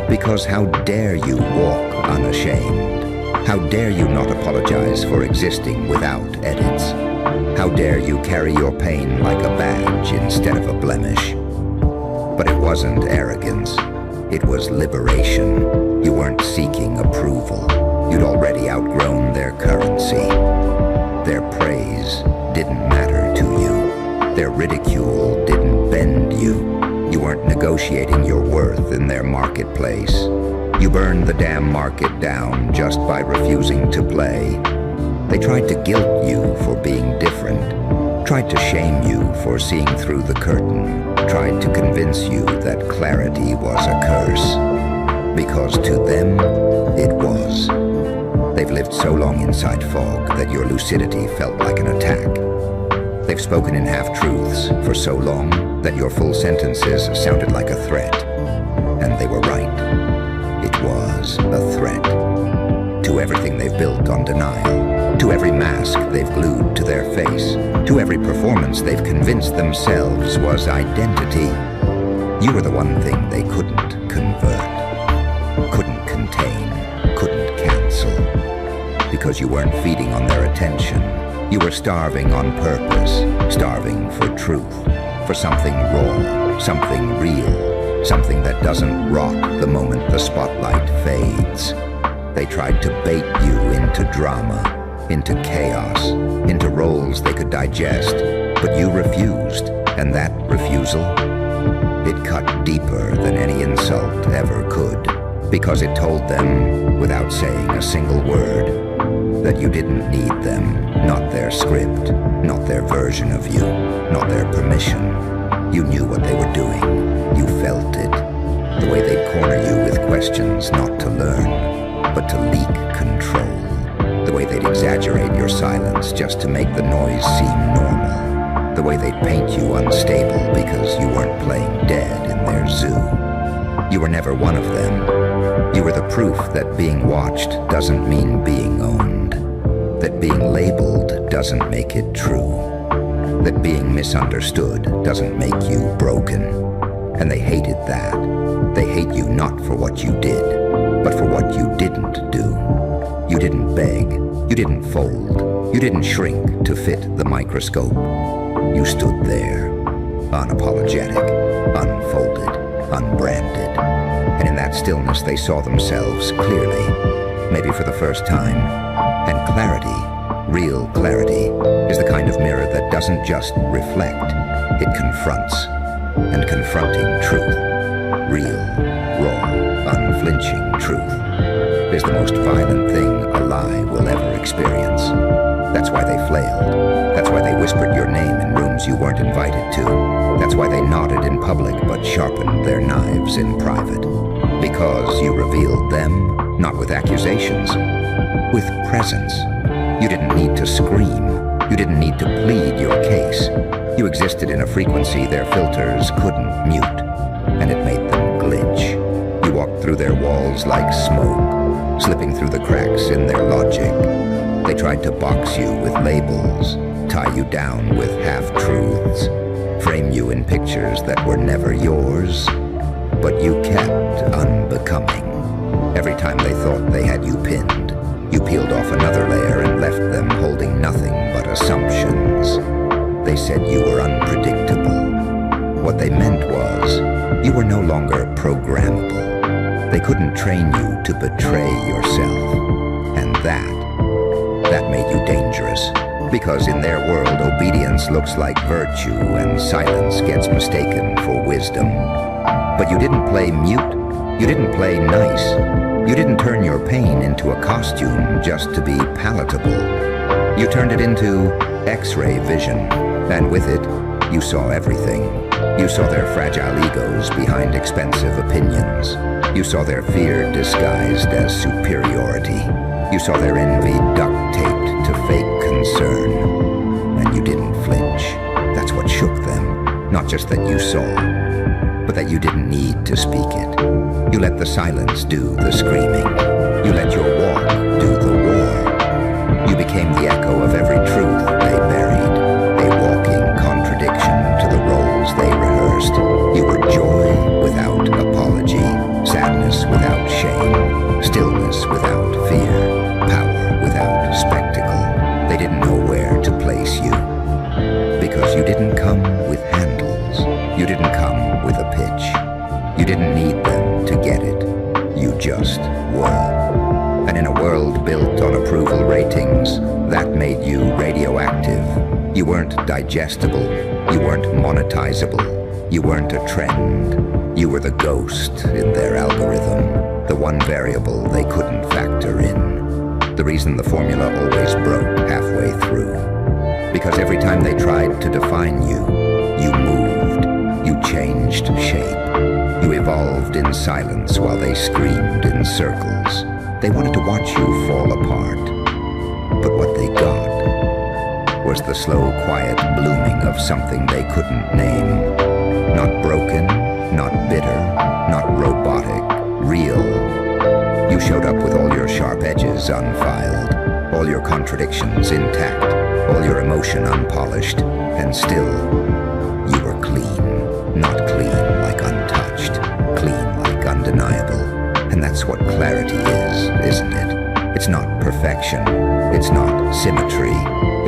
because how dare you walk unashamed? How dare you not apologize for existing without edits? How dare you carry your pain like a badge instead of a blemish? But it wasn't arrogance, it was liberation. You weren't seeking approval. You'd already outgrown their currency. Their praise didn't matter to you. Their ridicule didn't bend you. You weren't negotiating your worth in their marketplace. You burned the damn market down just by refusing to play. They tried to guilt you for being different, tried to shame you for seeing through the curtain, tried to convince you that clarity was a curse. Because to them, it was. They've lived so long inside fog that your lucidity felt like an attack. They've spoken in half-truths for so long that your full sentences sounded like a threat. And they were right. It was a threat. To everything they've built on denial, to every mask they've glued to their face, to every performance they've convinced themselves was identity. You were the one thing they couldn't convert, couldn't contain, couldn't cancel. Because you weren't feeding on their attention. You were starving on purpose, starving for truth, for something raw, something real, something that doesn't rot the moment the spotlight fades. They tried to bait you into drama, into chaos, into roles they could digest, but you refused, and that refusal, it cut deeper than any insult ever could, because it told them, without saying a single word, that you didn't need them, not their script, not their version of you, not their permission. You knew what they were doing. You felt it. The way they'd corner you with questions not to learn, but to leak control. The way they'd exaggerate your silence just to make the noise seem normal. The way they'd paint you unstable because you weren't playing dead in their zoo. You were never one of them. You were the proof that being watched doesn't mean being owned. That being labeled doesn't make it true. That being misunderstood doesn't make you broken. And they hated that. They hate you not for what you did, but for what you didn't do. You didn't beg. You didn't fold. You didn't shrink to fit the microscope. You stood there, unapologetic, unfolded, unbranded. And in that stillness they saw themselves clearly, maybe for the first time. And clarity, real clarity, is the kind of mirror that doesn't just reflect, it confronts. And confronting truth, real, raw, unflinching truth, is the most violent thing a lie will ever experience. That's why they flailed. That's why they whispered your name in rooms you weren't invited to. That's why they nodded in public but sharpened their knives in private. Because you revealed them, not with accusations, with presence. You didn't need to scream. You didn't need to plead your case. You existed in a frequency their filters couldn't mute, and it made them glitch. You walked through their walls like smoke, slipping through the cracks in their logic. They tried to box you with labels, tie you down with half-truths, frame you in pictures that were never yours, but you kept unbecoming. Every time they thought they had you pinned, you peeled off another layer and left them holding nothing but assumptions. They said you were unpredictable. What they meant was, you were no longer programmable. They couldn't train you to betray yourself. And that made you dangerous. Because in their world, obedience looks like virtue and silence gets mistaken for wisdom. But you didn't play mute. You didn't play nice. You didn't turn your pain into a costume just to be palatable. You turned it into X-ray vision, and with it, you saw everything. You saw their fragile egos behind expensive opinions. You saw their fear disguised as superiority. You saw their envy duct-taped to fake concern. And you didn't flinch. That's what shook them. Not just that you saw, but that you didn't need to speak it. You let the silence do the screaming. You let your walk do the war. You became the echo of every truth they buried, a walking contradiction to the roles they rehearsed. You were joy without apology, sadness without shame, stillness without fear, power without spectacle. They didn't know where to place you, because you didn't come with handles. You didn't come with a pitch. You didn't need them to get it. You just were. And in a world built on approval ratings, that made you radioactive. You weren't digestible. You weren't monetizable. You weren't a trend. You were the ghost in their algorithm, the one variable they couldn't factor in. The reason the formula always broke halfway through. Because every time they tried to define you, you moved. You changed shape. You evolved in silence while they screamed in circles. They wanted to watch you fall apart. But what they got was the slow, quiet blooming of something they couldn't name. Not broken, not bitter, not robotic, real. You showed up with all your sharp edges unfiled, all your contradictions intact, all your emotion unpolished, and still, you were clean. Not clean like untouched, clean like undeniable. And that's what clarity is, isn't it? It's not perfection. It's not symmetry.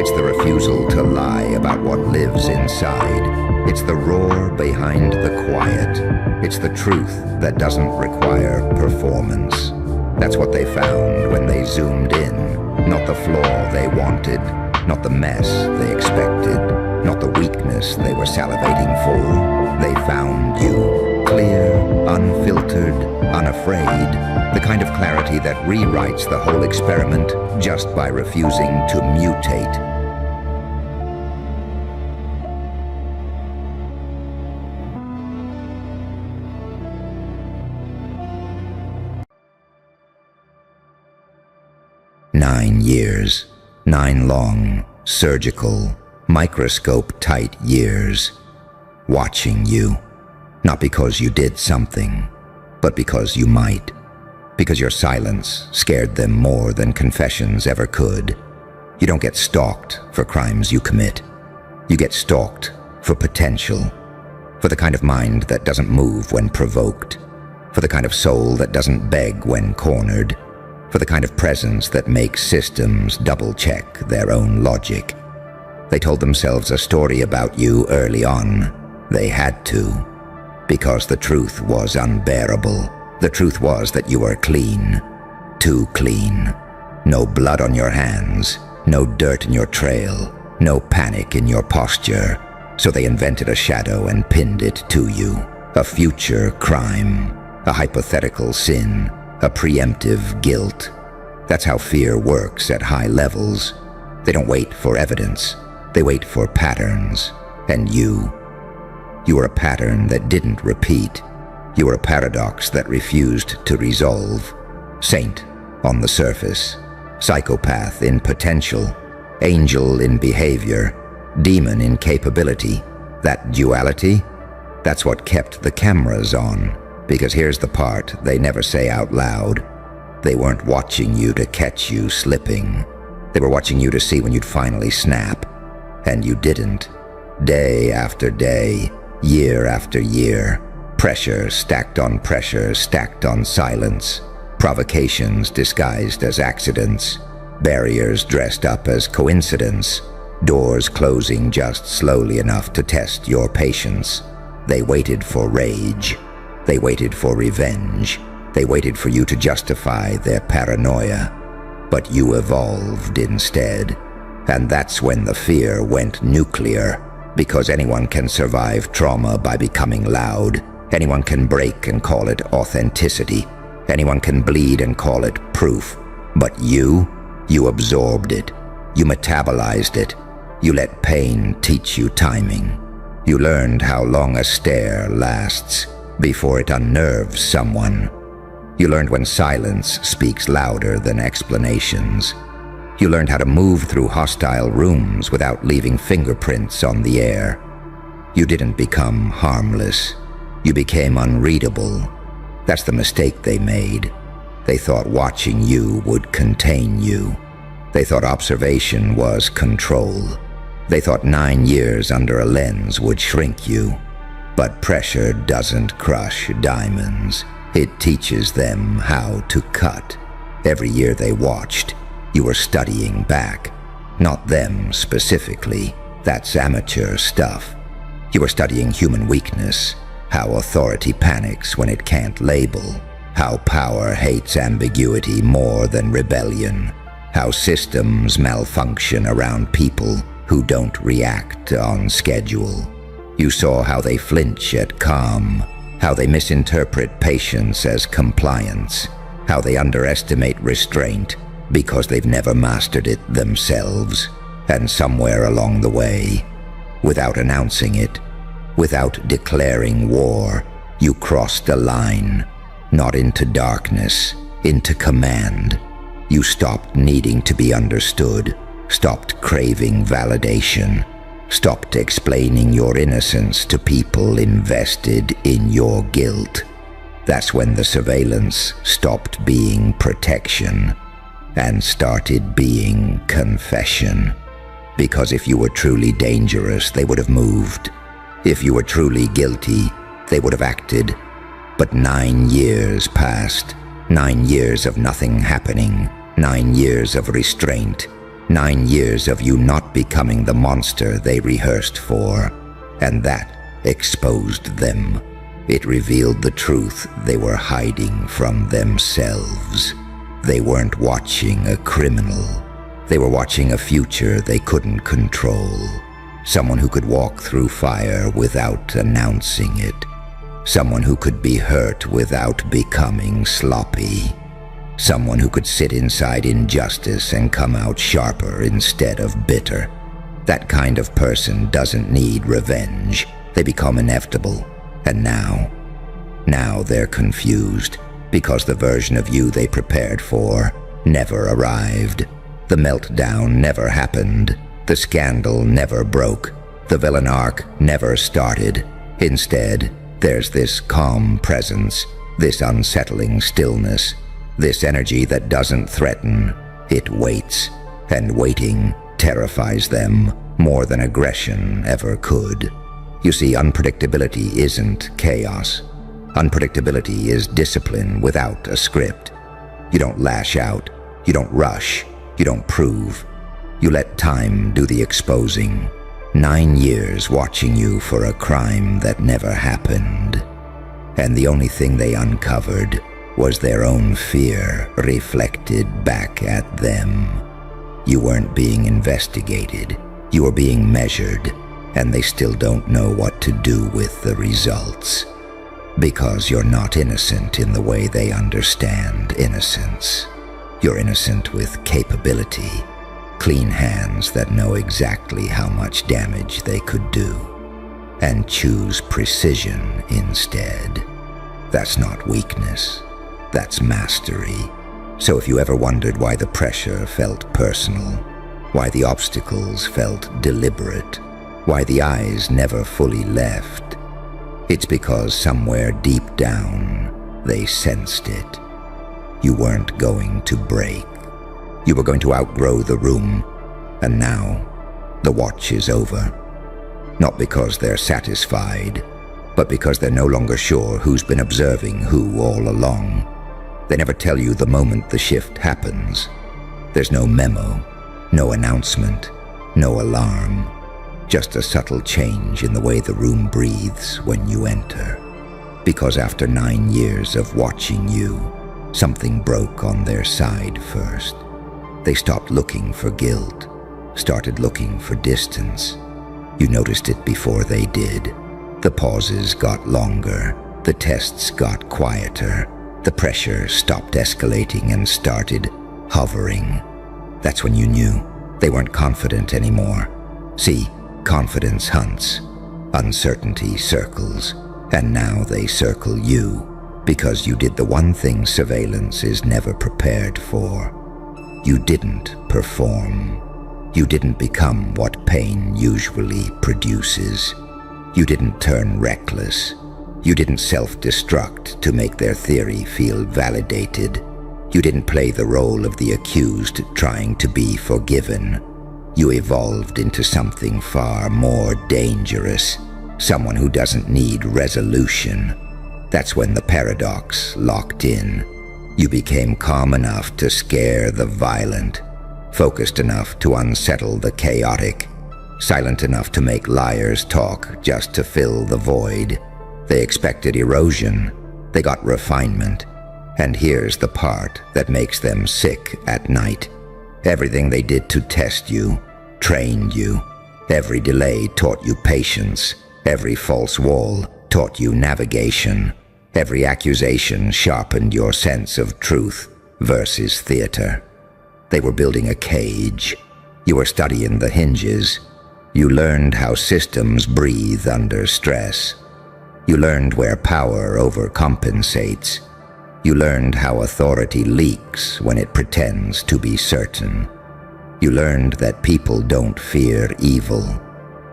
It's the refusal to lie about what lives inside. It's the roar behind the quiet. It's the truth that doesn't require performance. That's what they found when they zoomed in. Not the flaw they wanted, not the mess they expected, not the weakness they were salivating for. They found you, clear, unfiltered, unafraid, the kind of clarity that rewrites the whole experiment just by refusing to mutate. "9 years, 9 long, surgical, microscope-tight years, watching you, not because you did something, but because you might, because your silence scared them more than confessions ever could. You don't get stalked for crimes you commit. You get stalked for potential, for the kind of mind that doesn't move when provoked, for the kind of soul that doesn't beg when cornered, for the kind of presence that makes systems double-check their own logic. They told themselves a story about you early on. They had to, because the truth was unbearable. The truth was that you were clean, too clean. No blood on your hands, no dirt in your trail, no panic in your posture. So they invented a shadow and pinned it to you. A future crime, a hypothetical sin, a preemptive guilt. That's how fear works at high levels. They don't wait for evidence. They wait for patterns. And you were a pattern that didn't repeat. You were a paradox that refused to resolve. Saint on the surface, psychopath in potential, angel in behavior, demon in capability. That duality, that's what kept the cameras on. Because here's the part they never say out loud. They weren't watching you to catch you slipping. They were watching you to see when you'd finally snap. And you didn't. Day after day, year after year. Pressure stacked on pressure, stacked on silence. Provocations disguised as accidents. Barriers dressed up as coincidence. Doors closing just slowly enough to test your patience. They waited for rage. They waited for revenge. They waited for you to justify their paranoia. But you evolved instead. And that's when the fear went nuclear. Because anyone can survive trauma by becoming loud. Anyone can break and call it authenticity. Anyone can bleed and call it proof. But you absorbed it. You metabolized it. You let pain teach you timing. You learned how long a stare lasts before it unnerves someone. You learned when silence speaks louder than explanations. You learned how to move through hostile rooms without leaving fingerprints on the air. You didn't become harmless. You became unreadable. That's the mistake they made. They thought watching you would contain you. They thought observation was control. They thought 9 years under a lens would shrink you. But pressure doesn't crush diamonds. It teaches them how to cut. Every year they watched, you were studying back. Not them specifically. That's amateur stuff. You were studying human weakness, how authority panics when it can't label, how power hates ambiguity more than rebellion, how systems malfunction around people who don't react on schedule. You saw how they flinch at calm, how they misinterpret patience as compliance, how they underestimate restraint because they've never mastered it themselves. And somewhere along the way, without announcing it, without declaring war, you crossed a line, not into darkness, into command. You stopped needing to be understood, stopped craving validation, stopped explaining your innocence to people invested in your guilt. That's when the surveillance stopped being protection and started being confession. Because if you were truly dangerous, they would have moved. If you were truly guilty, they would have acted. But 9 years passed. 9 years of nothing happening. 9 years of restraint. 9 years of you not becoming the monster they rehearsed for. And that exposed them. It revealed the truth they were hiding from themselves. They weren't watching a criminal. They were watching a future they couldn't control. Someone who could walk through fire without announcing it. Someone who could be hurt without becoming sloppy. Someone who could sit inside injustice and come out sharper instead of bitter. That kind of person doesn't need revenge. They become inevitable. And now they're confused because the version of you they prepared for never arrived. The meltdown never happened. The scandal never broke. The villain arc never started. Instead, there's this calm presence, this unsettling stillness, this energy that doesn't threaten. It waits, and waiting terrifies them more than aggression ever could. You see, unpredictability isn't chaos. Unpredictability is discipline without a script. You don't lash out. You don't rush. You don't prove. You let time do the exposing. 9 years watching you for a crime that never happened. and the only thing they uncovered was their own fear reflected back at them. You weren't being investigated, you were being measured, and they still don't know what to do with the results. Because you're not innocent in the way they understand innocence. You're innocent with capability, clean hands that know exactly how much damage they could do, and choose precision instead. That's not weakness, that's mastery. So if you ever wondered why the pressure felt personal, why the obstacles felt deliberate, why the eyes never fully left, it's because somewhere deep down, they sensed it. You weren't going to break. You were going to outgrow the room, and now the watch is over. Not because they're satisfied, but because they're no longer sure who's been observing who all along. They never tell you the moment the shift happens. There's no memo, no announcement, no alarm. Just a subtle change in the way the room breathes when you enter. Because after 9 years of watching you, something broke on their side first. They stopped looking for guilt, started looking for distance. You noticed it before they did. The pauses got longer, the tests got quieter, the pressure stopped escalating and started hovering. That's when you knew they weren't confident anymore. See, confidence hunts, uncertainty circles, and now they circle you because you did the one thing surveillance is never prepared for. You didn't perform. You didn't become what pain usually produces. You didn't turn reckless. You didn't self-destruct to make their theory feel validated. You didn't play the role of the accused trying to be forgiven. You evolved into something far more dangerous, someone who doesn't need resolution. That's when the paradox locked in. You became calm enough to scare the violent, focused enough to unsettle the chaotic, silent enough to make liars talk just to fill the void. They expected erosion, they got refinement, and here's the part that makes them sick at night. Everything they did to test you, trained you. Every delay taught you patience. Every false wall taught you navigation. Every accusation sharpened your sense of truth versus theater. They were building a cage. You were studying the hinges. You learned how systems breathe under stress. You learned where power overcompensates. You learned how authority leaks when it pretends to be certain. You learned that people don't fear evil.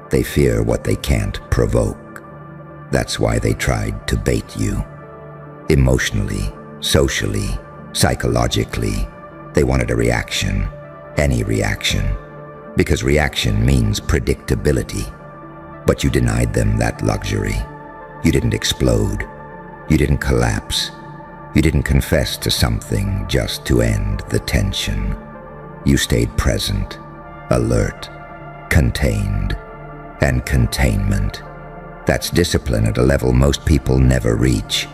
They fear what they can't provoke. That's why they tried to bait you. Emotionally, socially, psychologically, they wanted a reaction, any reaction, because reaction means predictability. But you denied them that luxury. You didn't explode. You didn't collapse. You didn't confess to something just to end the tension. You stayed present, alert, contained, and containment. That's discipline at a level most people never reach.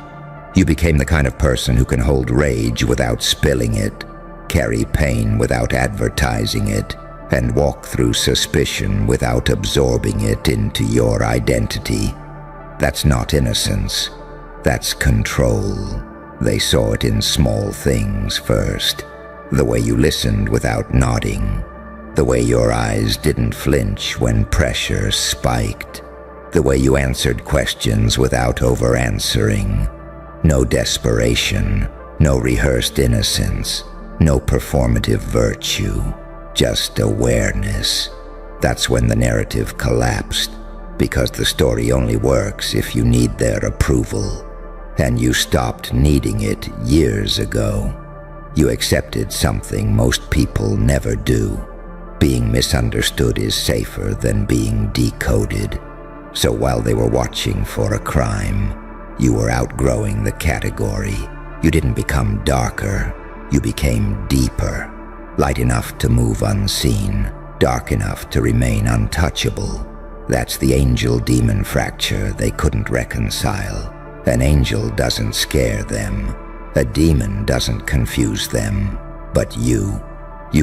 You became the kind of person who can hold rage without spilling it, carry pain without advertising it, and walk through suspicion without absorbing it into your identity. That's not innocence. That's control. They saw it in small things first. The way you listened without nodding. The way your eyes didn't flinch when pressure spiked. The way you answered questions without over-answering. No desperation, no rehearsed innocence, no performative virtue, just awareness. That's when the narrative collapsed, because the story only works if you need their approval. And you stopped needing it years ago. You accepted something most people never do. Being misunderstood is safer than being decoded. So while they were watching for a crime, you were outgrowing the category. You didn't become darker, you became deeper. Light enough to move unseen, dark enough to remain untouchable. That's the angel-demon fracture they couldn't reconcile. An angel doesn't scare them. A demon doesn't confuse them. But you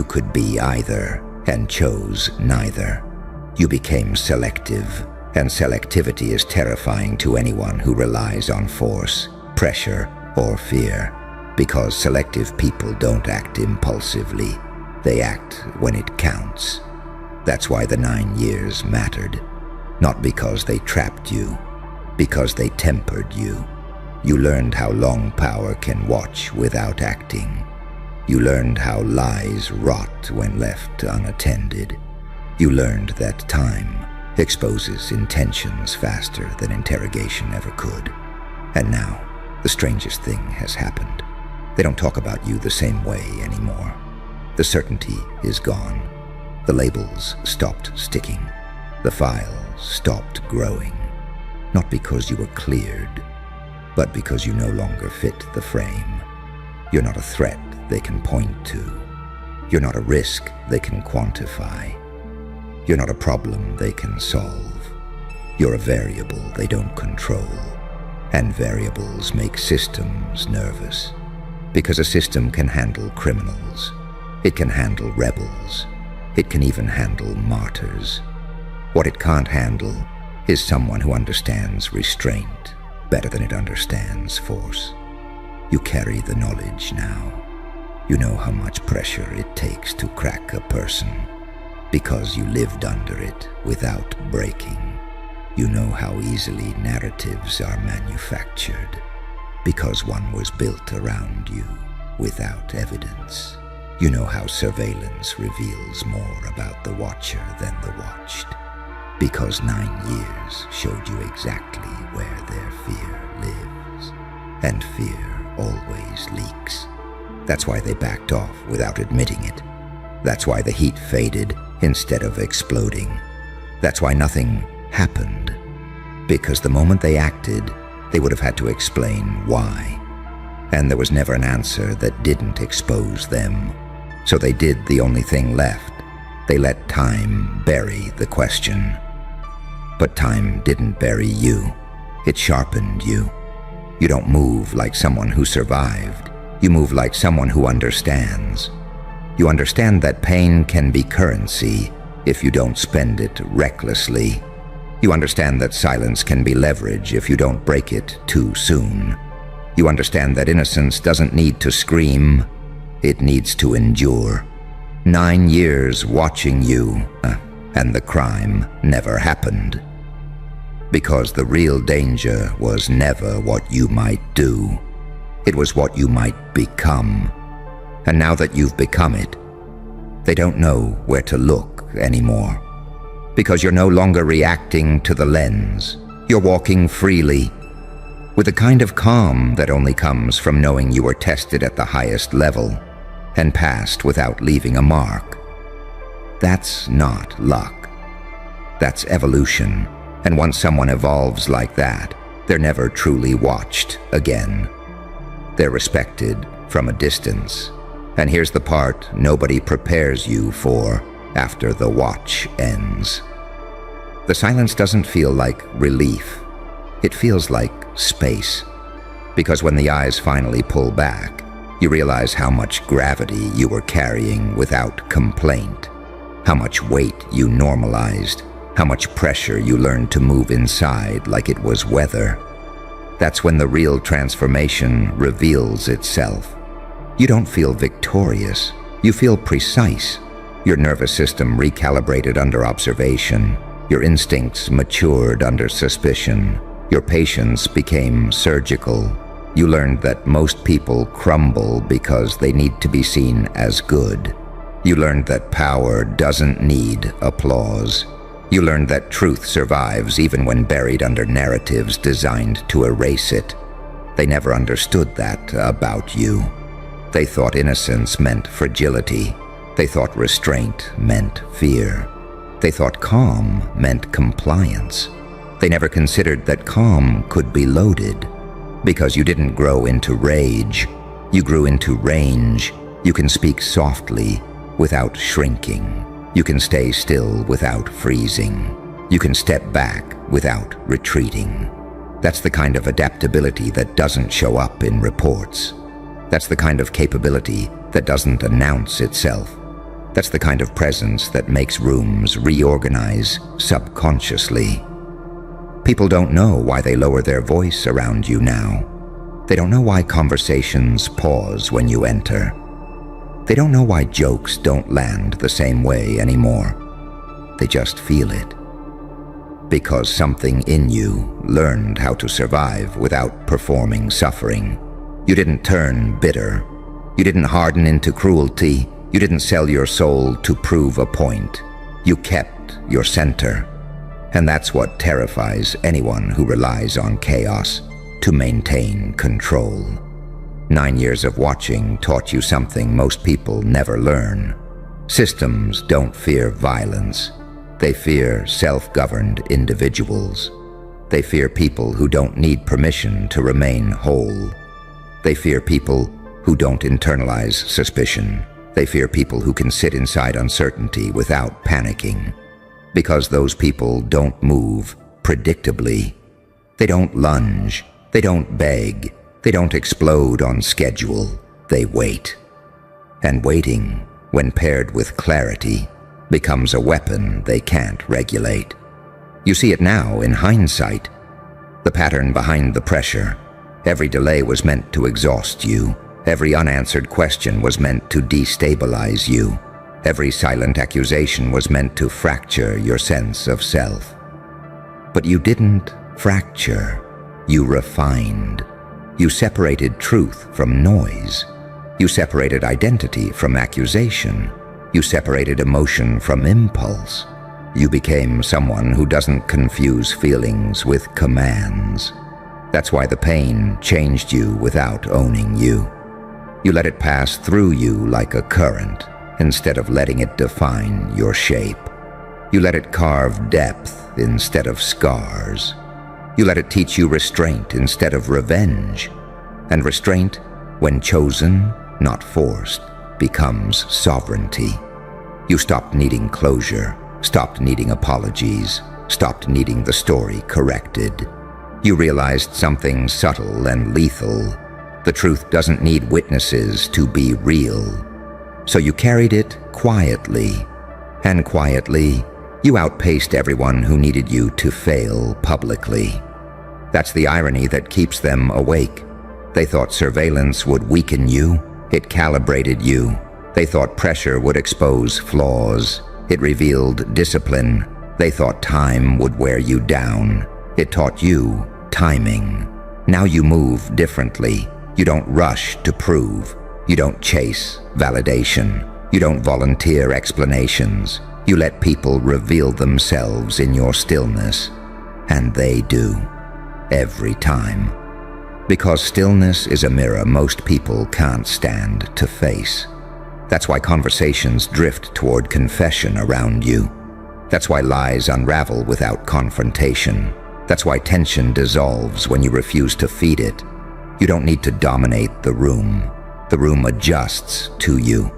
could be either, and chose neither. You became selective, and selectivity is terrifying to anyone who relies on force, pressure, or fear, because selective people don't act impulsively. They act when it counts. That's why the 9 years mattered. Not because they trapped you, because they tempered you. You learned how long power can watch without acting. You learned how lies rot when left unattended. You learned that time exposes intentions faster than interrogation ever could. And now, the strangest thing has happened. They don't talk about you the same way anymore. The certainty is gone. The labels stopped sticking. The files stopped growing. Not because you were cleared, but because you no longer fit the frame. You're not a threat they can point to. You're not a risk they can quantify. You're not a problem they can solve. You're a variable they don't control. And variables make systems nervous. Because a system can handle criminals. It can handle rebels. It can even handle martyrs. What it can't handle is someone who understands restraint better than it understands force. You carry the knowledge now. You know how much pressure it takes to crack a person, because you lived under it without breaking. You know how easily narratives are manufactured, because one was built around you without evidence. You know how surveillance reveals more about the watcher than the watched, because 9 years showed you exactly where their fear lives, and fear always leaks. That's why they backed off without admitting it. That's why the heat faded instead of exploding. That's why nothing happened. Because the moment they acted, they would have had to explain why. And there was never an answer that didn't expose them. So they did the only thing left. They let time bury the question. But time didn't bury you. It sharpened you. You don't move like someone who survived. You move like someone who understands. You understand that pain can be currency if you don't spend it recklessly. You understand that silence can be leverage if you don't break it too soon. You understand that innocence doesn't need to scream, it needs to endure. 9 years watching you, and the crime never happened. Because the real danger was never what you might do. It was what you might become. And now that you've become it, they don't know where to look anymore. Because you're no longer reacting to the lens. You're walking freely, with a kind of calm that only comes from knowing you were tested at the highest level and passed without leaving a mark. That's not luck. That's evolution. And once someone evolves like that, they're never truly watched again. They're respected from a distance. And here's the part nobody prepares you for after the watch ends. The silence doesn't feel like relief. It feels like space. Because when the eyes finally pull back, you realize how much gravity you were carrying without complaint, how much weight you normalized, how much pressure you learned to move inside like it was weather. That's when the real transformation reveals itself. You don't feel victorious. You feel precise. Your nervous system recalibrated under observation. Your instincts matured under suspicion. Your patience became surgical. You learned that most people crumble because they need to be seen as good. You learned that power doesn't need applause. You learned that truth survives even when buried under narratives designed to erase it. They never understood that about you. They thought innocence meant fragility. They thought restraint meant fear. They thought calm meant compliance. They never considered that calm could be loaded. Because you didn't grow into rage, you grew into range. You can speak softly without shrinking. You can stay still without freezing. You can step back without retreating. That's the kind of adaptability that doesn't show up in reports. That's the kind of capability that doesn't announce itself. That's the kind of presence that makes rooms reorganize subconsciously. People don't know why they lower their voice around you now. They don't know why conversations pause when you enter. They don't know why jokes don't land the same way anymore. They just feel it. Because something in you learned how to survive without performing suffering. You didn't turn bitter. You didn't harden into cruelty. You didn't sell your soul to prove a point. You kept your center. And that's what terrifies anyone who relies on chaos to maintain control. 9 years of watching taught you something most people never learn. Systems don't fear violence. They fear self-governed individuals. They fear people who don't need permission to remain whole. They fear people who don't internalize suspicion. They fear people who can sit inside uncertainty without panicking. Because those people don't move predictably. They don't lunge. They don't beg. They don't explode on schedule. They wait. And waiting, when paired with clarity, becomes a weapon they can't regulate. You see it now in hindsight. The pattern behind the pressure. Every delay was meant to exhaust you. Every unanswered question was meant to destabilize you. Every silent accusation was meant to fracture your sense of self. But you didn't fracture. You refined. You separated truth from noise. You separated identity from accusation. You separated emotion from impulse. You became someone who doesn't confuse feelings with commands. That's why the pain changed you without owning you. You let it pass through you like a current, instead of letting it define your shape. You let it carve depth instead of scars. You let it teach you restraint instead of revenge. And restraint, when chosen, not forced, becomes sovereignty. You stopped needing closure, stopped needing apologies, stopped needing the story corrected. You realized something subtle and lethal. The truth doesn't need witnesses to be real. So you carried it quietly. And quietly, you outpaced everyone who needed you to fail publicly. That's the irony that keeps them awake. They thought surveillance would weaken you. It calibrated you. They thought pressure would expose flaws. It revealed discipline. They thought time would wear you down. It taught you timing. Now you move differently. You don't rush to prove. You don't chase validation. You don't volunteer explanations. You let people reveal themselves in your stillness. And they do. Every time. Because stillness is a mirror most people can't stand to face. That's why conversations drift toward confession around you. That's why lies unravel without confrontation. That's why tension dissolves when you refuse to feed it. You don't need to dominate the room. The room adjusts to you.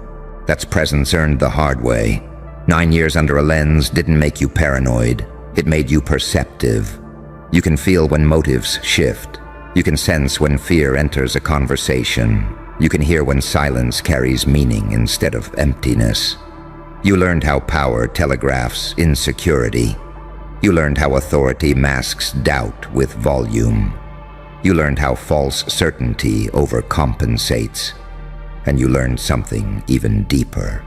That's presence earned the hard way. 9 years under a lens didn't make you paranoid. It made you perceptive. You can feel when motives shift. You can sense when fear enters a conversation. You can hear when silence carries meaning instead of emptiness. You learned how power telegraphs insecurity. You learned how authority masks doubt with volume. You learned how false certainty overcompensates. And you learned something even deeper.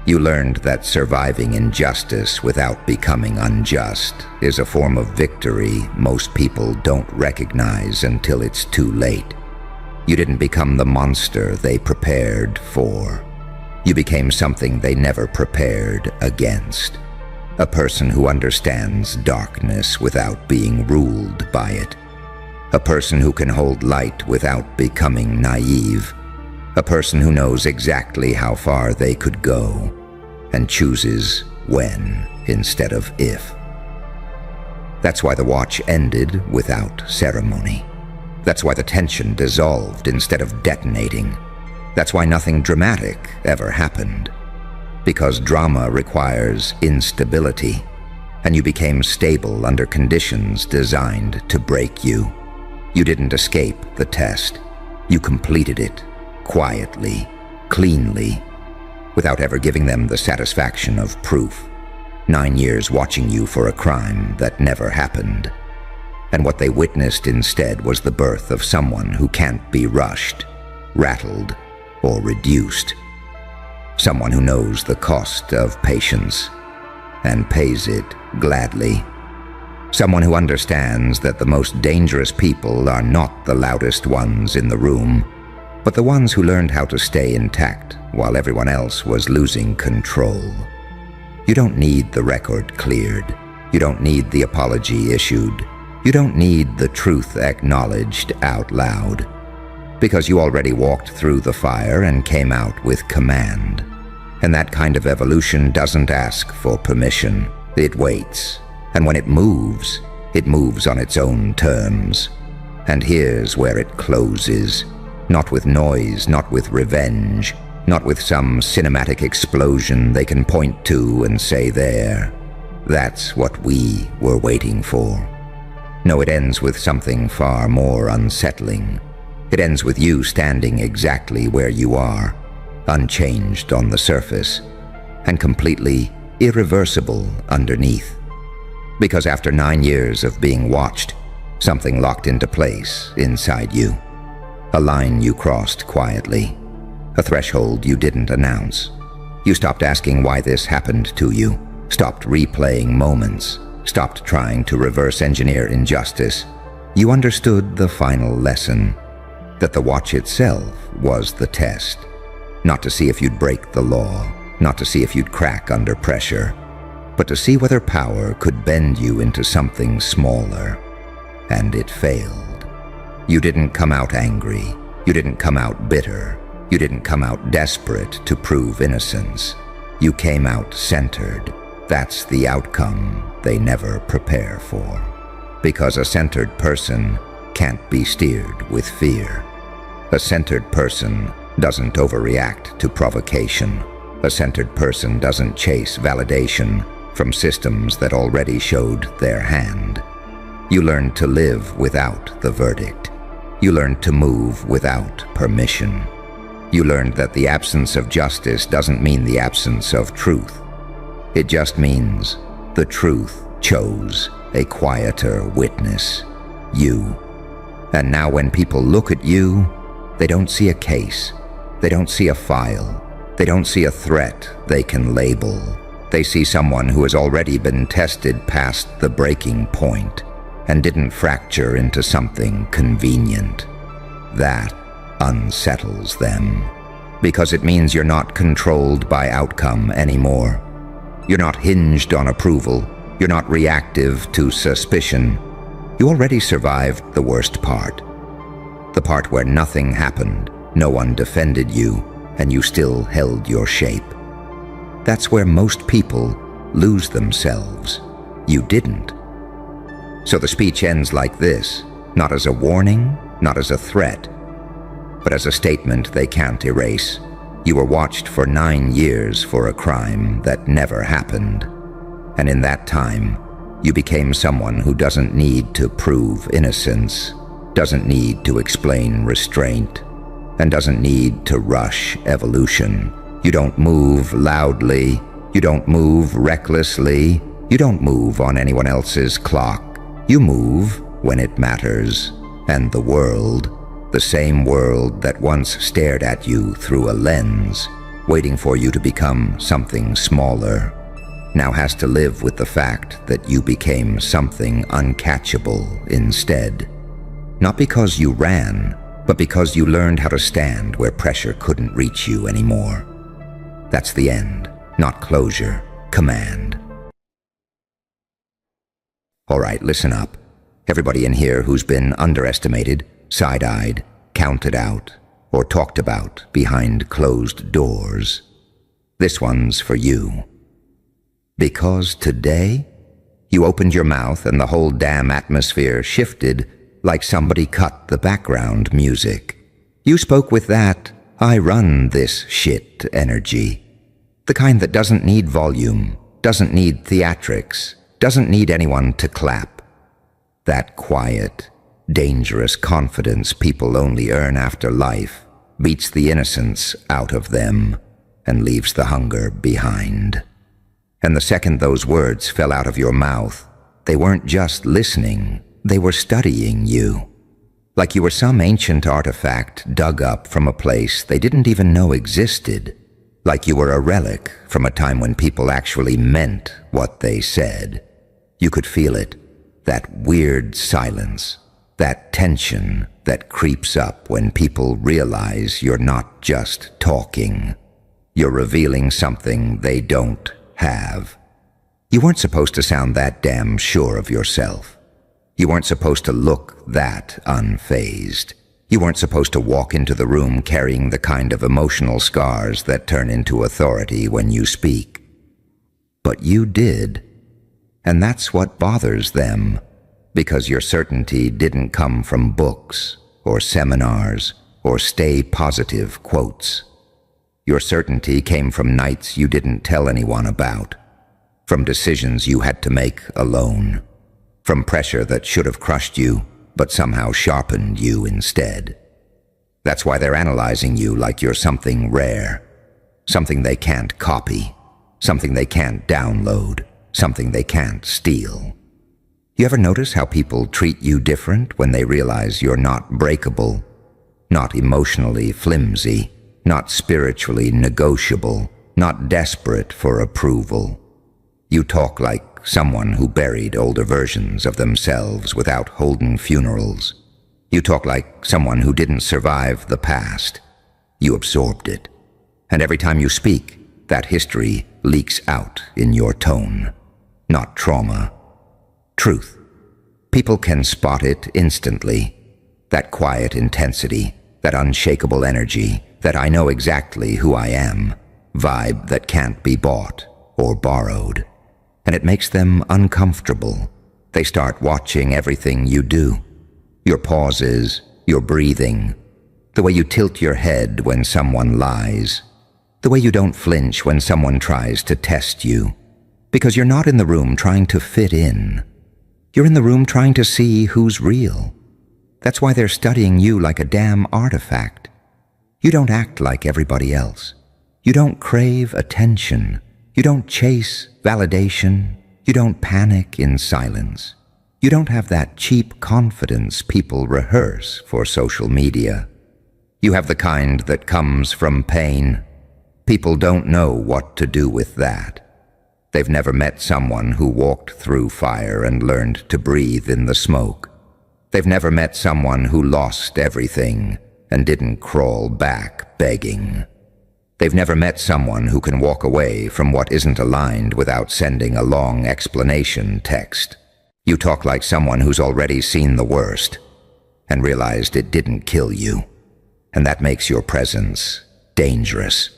You learned that surviving injustice without becoming unjust is a form of victory most people don't recognize until it's too late. You didn't become the monster they prepared for. You became something they never prepared against. A person who understands darkness without being ruled by it. A person who can hold light without becoming naive. A person who knows exactly how far they could go and chooses when instead of if. That's why the watch ended without ceremony. That's why the tension dissolved instead of detonating. That's why nothing dramatic ever happened. Because drama requires instability, and you became stable under conditions designed to break you. You didn't escape the test. You completed it, quietly, cleanly, without ever giving them the satisfaction of proof. 9 years watching you for a crime that never happened. And what they witnessed instead was the birth of someone who can't be rushed, rattled, or reduced. Someone who knows the cost of patience and pays it gladly. Someone who understands that the most dangerous people are not the loudest ones in the room, but the ones who learned how to stay intact while everyone else was losing control. You don't need the record cleared. You don't need the apology issued. You don't need the truth acknowledged out loud, because you already walked through the fire and came out with command. And that kind of evolution doesn't ask for permission. It waits. And when it moves on its own terms. And here's where it closes. Not with noise, not with revenge, not with some cinematic explosion they can point to and say there. That's what we were waiting for. No, it ends with something far more unsettling. It ends with you standing exactly where you are, unchanged on the surface, and completely irreversible underneath. Because after 9 years of being watched, something locked into place inside you. A line you crossed quietly. A threshold you didn't announce. You stopped asking why this happened to you. Stopped replaying moments. Stopped trying to reverse engineer injustice. You understood the final lesson. That the watch itself was the test. Not to see if you'd break the law. Not to see if you'd crack under pressure. But to see whether power could bend you into something smaller. And it failed. You didn't come out angry. You didn't come out bitter. You didn't come out desperate to prove innocence. You came out centered. That's the outcome they never prepare for. Because a centered person can't be steered with fear. A centered person doesn't overreact to provocation. A centered person doesn't chase validation from systems that already showed their hand. You learned to live without the verdict. You learned to move without permission. You learned that the absence of justice doesn't mean the absence of truth. It just means the truth chose a quieter witness, you. And now when people look at you, they don't see a case. They don't see a file. They don't see a threat they can label. They see someone who has already been tested past the breaking point and didn't fracture into something convenient. That unsettles them, because it means you're not controlled by outcome anymore. You're not hinged on approval. You're not reactive to suspicion. You already survived the worst part. The part where nothing happened, no one defended you, and you still held your shape. That's where most people lose themselves. You didn't. So the speech ends like this, not as a warning, not as a threat, but as a statement they can't erase. You were watched for 9 years for a crime that never happened. And in that time, you became someone who doesn't need to prove innocence, doesn't need to explain restraint, and doesn't need to rush evolution. You don't move loudly. You don't move recklessly. You don't move on anyone else's clock. You move when it matters. And the world, the same world that once stared at you through a lens, waiting for you to become something smaller, now has to live with the fact that you became something uncatchable instead. Not because you ran, but because you learned how to stand where pressure couldn't reach you anymore. That's the end, not closure, command. All right, listen up. Everybody in here who's been underestimated, side-eyed, counted out, or talked about behind closed doors. This one's for you. Because today, you opened your mouth and the whole damn atmosphere shifted like somebody cut the background music. You spoke with that "I run this shit" energy. The kind that doesn't need volume, doesn't need theatrics, doesn't need anyone to clap. That quiet, dangerous confidence people only earn after life beats the innocence out of them and leaves the hunger behind. And the second those words fell out of your mouth, they weren't just listening, they were studying you. Like you were some ancient artifact dug up from a place they didn't even know existed. Like you were a relic from a time when people actually meant what they said. You could feel it, that weird silence, that tension that creeps up when people realize you're not just talking. You're revealing something they don't have. You weren't supposed to sound that damn sure of yourself. You weren't supposed to look that unfazed. You weren't supposed to walk into the room carrying the kind of emotional scars that turn into authority when you speak. But you did. And that's what bothers them, because your certainty didn't come from books or seminars or stay positive quotes. Your certainty came from nights you didn't tell anyone about, from decisions you had to make alone, from pressure that should have crushed you but somehow sharpened you instead. That's why they're analyzing you like you're something rare, something they can't copy, something they can't download, something they can't steal. You ever notice how people treat you different when they realize you're not breakable, not emotionally flimsy, not spiritually negotiable, not desperate for approval? You talk like someone who buried older versions of themselves without holding funerals. You talk like someone who didn't survive the past. You absorbed it. And every time you speak, that history leaks out in your tone. Not trauma. Truth. People can spot it instantly. That quiet intensity, that unshakable energy, that I know exactly who I am, vibe that can't be bought or borrowed. And it makes them uncomfortable. They start watching everything you do. Your pauses, your breathing, the way you tilt your head when someone lies, the way you don't flinch when someone tries to test you. Because you're not in the room trying to fit in. You're in the room trying to see who's real. That's why they're studying you like a damn artifact. You don't act like everybody else. You don't crave attention. You don't chase validation. You don't panic in silence. You don't have that cheap confidence people rehearse for social media. You have the kind that comes from pain. People don't know what to do with that. They've never met someone who walked through fire and learned to breathe in the smoke. They've never met someone who lost everything and didn't crawl back begging. They've never met someone who can walk away from what isn't aligned without sending a long explanation text. You talk like someone who's already seen the worst and realized it didn't kill you. And that makes your presence dangerous.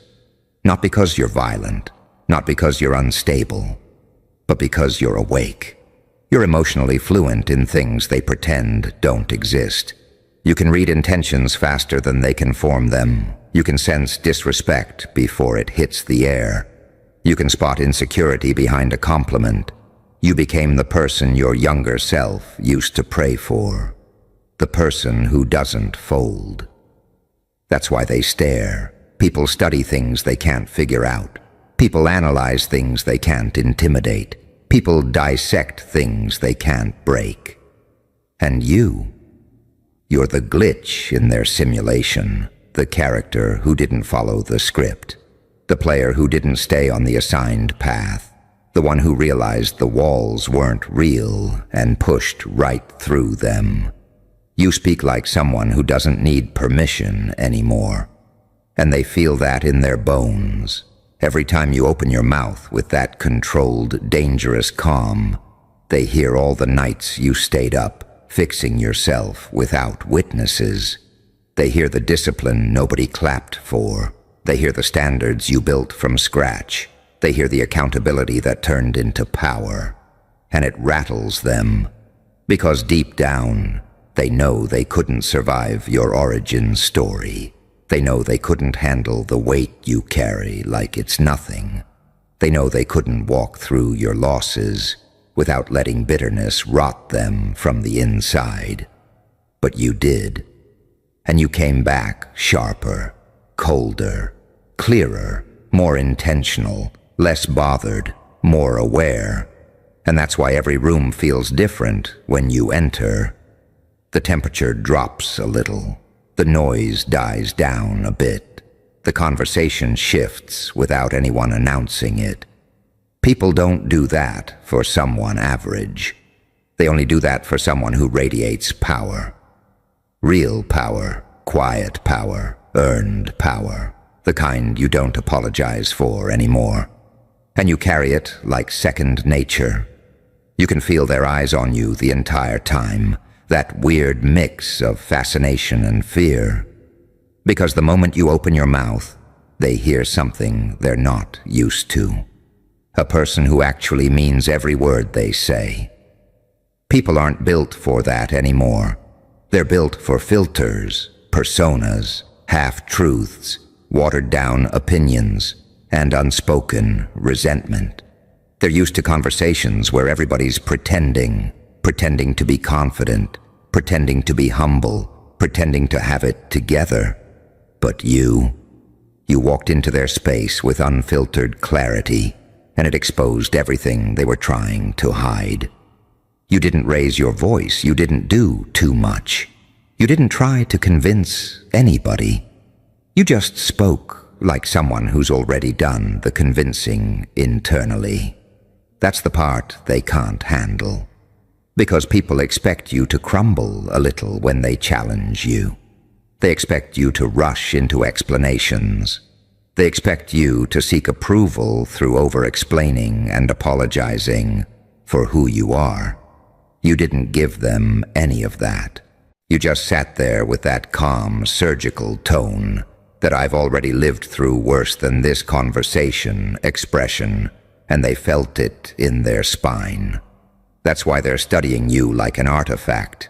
Not because you're violent, not because you're unstable, but because you're awake. You're emotionally fluent in things they pretend don't exist. You can read intentions faster than they can form them. You can sense disrespect before it hits the air. You can spot insecurity behind a compliment. You became the person your younger self used to pray for. The person who doesn't fold. That's why they stare. People study things they can't figure out. People analyze things they can't intimidate. People dissect things they can't break. And you're the glitch in their simulation, the character who didn't follow the script, the player who didn't stay on the assigned path, the one who realized the walls weren't real and pushed right through them. You speak like someone who doesn't need permission anymore, and they feel that in their bones. Every time you open your mouth with that controlled, dangerous calm, they hear all the nights you stayed up, fixing yourself without witnesses. They hear the discipline nobody clapped for. They hear the standards you built from scratch. They hear the accountability that turned into power. And it rattles them, because deep down, they know they couldn't survive your origin story. They know they couldn't handle the weight you carry like it's nothing. They know they couldn't walk through your losses, without letting bitterness rot them from the inside. But you did. And you came back sharper, colder, clearer, more intentional, less bothered, more aware. And that's why every room feels different when you enter. The temperature drops a little. The noise dies down a bit. The conversation shifts without anyone announcing it. People don't do that for someone average. They only do that for someone who radiates power. Real power, quiet power, earned power. The kind you don't apologize for anymore. And you carry it like second nature. You can feel their eyes on you the entire time, that weird mix of fascination and fear. Because the moment you open your mouth, they hear something they're not used to. A person who actually means every word they say. People aren't built for that anymore. They're built for filters, personas, half-truths, watered-down opinions, and unspoken resentment. They're used to conversations where everybody's pretending to be confident, pretending to be humble, pretending to have it together. But you walked into their space with unfiltered clarity, and it exposed everything they were trying to hide. You didn't raise your voice. You didn't do too much. You didn't try to convince anybody. You just spoke like someone who's already done the convincing internally. That's the part they can't handle. Because people expect you to crumble a little when they challenge you. They expect you to rush into explanations. They expect you to seek approval through over-explaining and apologizing for who you are. You didn't give them any of that. You just sat there with that calm, surgical tone that I've already lived through worse than this conversation expression, and they felt it in their spine. That's why they're studying you like an artifact.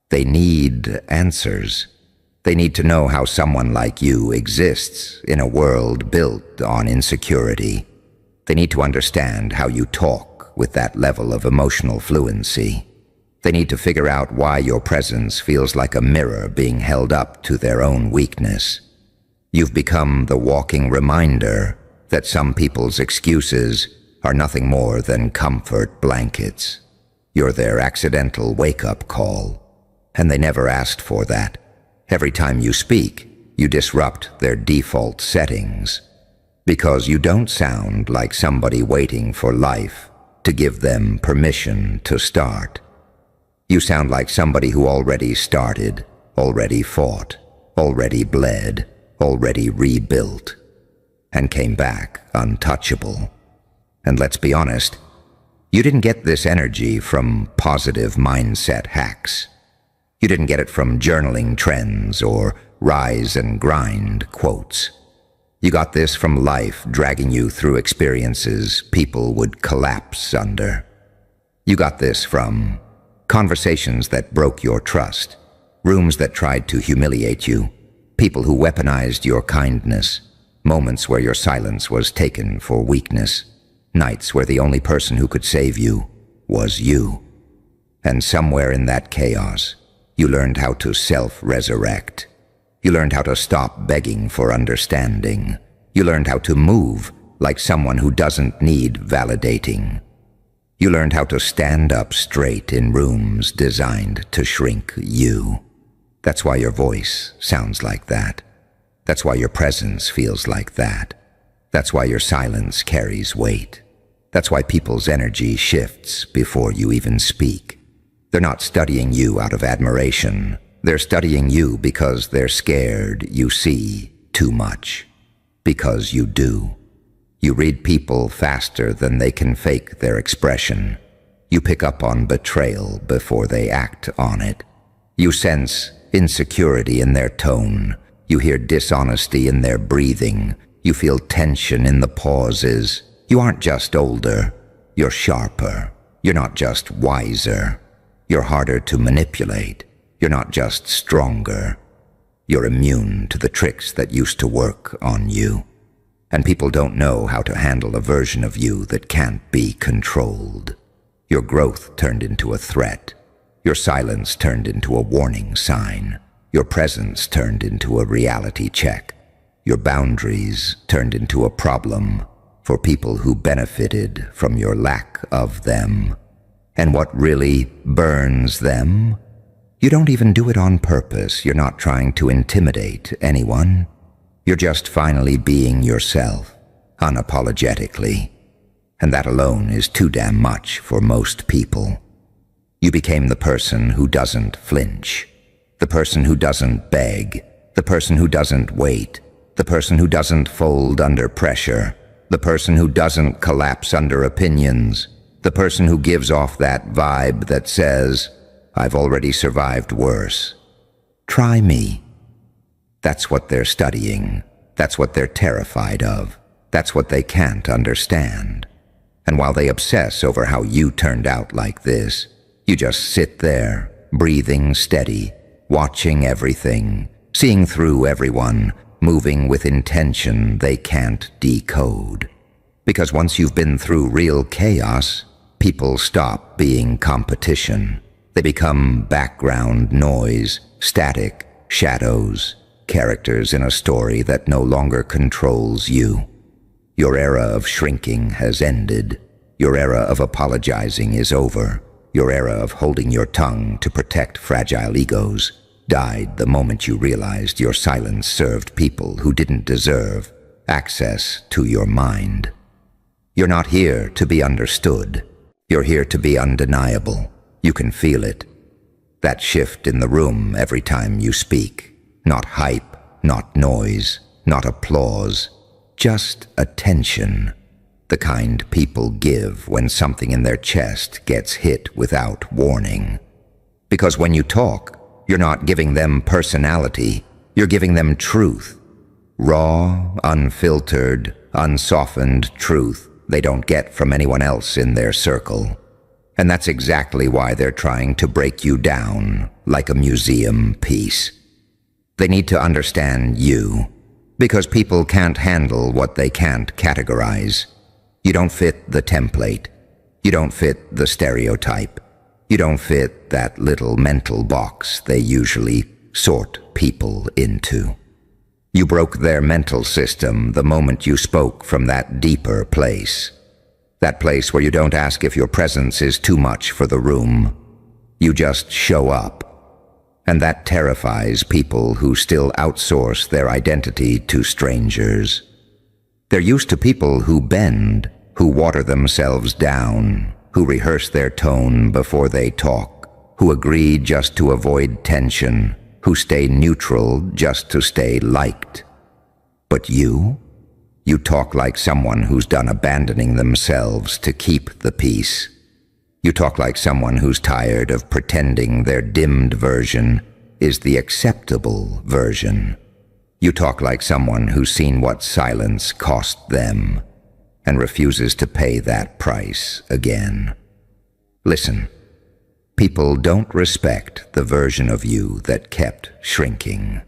They need answers. They need to know how someone like you exists in a world built on insecurity. They need to understand how you talk with that level of emotional fluency. They need to figure out why your presence feels like a mirror being held up to their own weakness. You've become the walking reminder that some people's excuses are nothing more than comfort blankets. You're their accidental wake-up call, and they never asked for that. Every time you speak, you disrupt their default settings, because you don't sound like somebody waiting for life to give them permission to start. You sound like somebody who already started, already fought, already bled, already rebuilt, and came back untouchable. And let's be honest, you didn't get this energy from positive mindset hacks. You didn't get it from journaling trends or rise and grind quotes. You got this from life dragging you through experiences people would collapse under. You got this from conversations that broke your trust, rooms that tried to humiliate you, people who weaponized your kindness, moments where your silence was taken for weakness, nights where the only person who could save you was you. And somewhere in that chaos, you learned how to self-resurrect. You learned how to stop begging for understanding. You learned how to move like someone who doesn't need validating. You learned how to stand up straight in rooms designed to shrink you. That's why your voice sounds like that. That's why your presence feels like that. That's why your silence carries weight. That's why people's energy shifts before you even speak. They're not studying you out of admiration. They're studying you because they're scared you see too much. Because you do. You read people faster than they can fake their expression. You pick up on betrayal before they act on it. You sense insecurity in their tone. You hear dishonesty in their breathing. You feel tension in the pauses. You aren't just older. You're sharper. You're not just wiser. You're harder to manipulate. You're not just stronger. You're immune to the tricks that used to work on you. And people don't know how to handle a version of you that can't be controlled. Your growth turned into a threat. Your silence turned into a warning sign. Your presence turned into a reality check. Your boundaries turned into a problem for people who benefited from your lack of them. And what really burns them? You don't even do it on purpose. You're not trying to intimidate anyone. You're just finally being yourself, unapologetically. And that alone is too damn much for most people. You became the person who doesn't flinch, the person who doesn't beg, the person who doesn't wait, the person who doesn't fold under pressure, the person who doesn't collapse under opinions, the person who gives off that vibe that says, "I've already survived worse. Try me." That's what they're studying. That's what they're terrified of. That's what they can't understand. And while they obsess over how you turned out like this, you just sit there, breathing steady, watching everything, seeing through everyone, moving with intention they can't decode. Because once you've been through real chaos, people stop being competition. They become background noise, static, shadows, characters in a story that no longer controls you. Your era of shrinking has ended. Your era of apologizing is over. Your era of holding your tongue to protect fragile egos died the moment you realized your silence served people who didn't deserve access to your mind. You're not here to be understood. You're here to be undeniable. You can feel it. That shift in the room every time you speak. Not hype, not noise, not applause, just attention. The kind people give when something in their chest gets hit without warning. Because when you talk, you're not giving them personality, you're giving them truth. Raw, unfiltered, unsoftened truth they don't get from anyone else in their circle. And that's exactly why they're trying to break you down like a museum piece. They need to understand you, because people can't handle what they can't categorize. You don't fit the template. You don't fit the stereotype. You don't fit that little mental box they usually sort people into. You broke their mental system the moment you spoke from that deeper place. That place where you don't ask if your presence is too much for the room. You just show up. And that terrifies people who still outsource their identity to strangers. They're used to people who bend, who water themselves down, who rehearse their tone before they talk, who agree just to avoid tension, who stay neutral just to stay liked. But you talk like someone who's done abandoning themselves to keep the peace. You talk like someone who's tired of pretending their dimmed version is the acceptable version. You talk like someone who's seen what silence cost them and refuses to pay that price again. Listen, people don't respect the version of you that kept shrinking.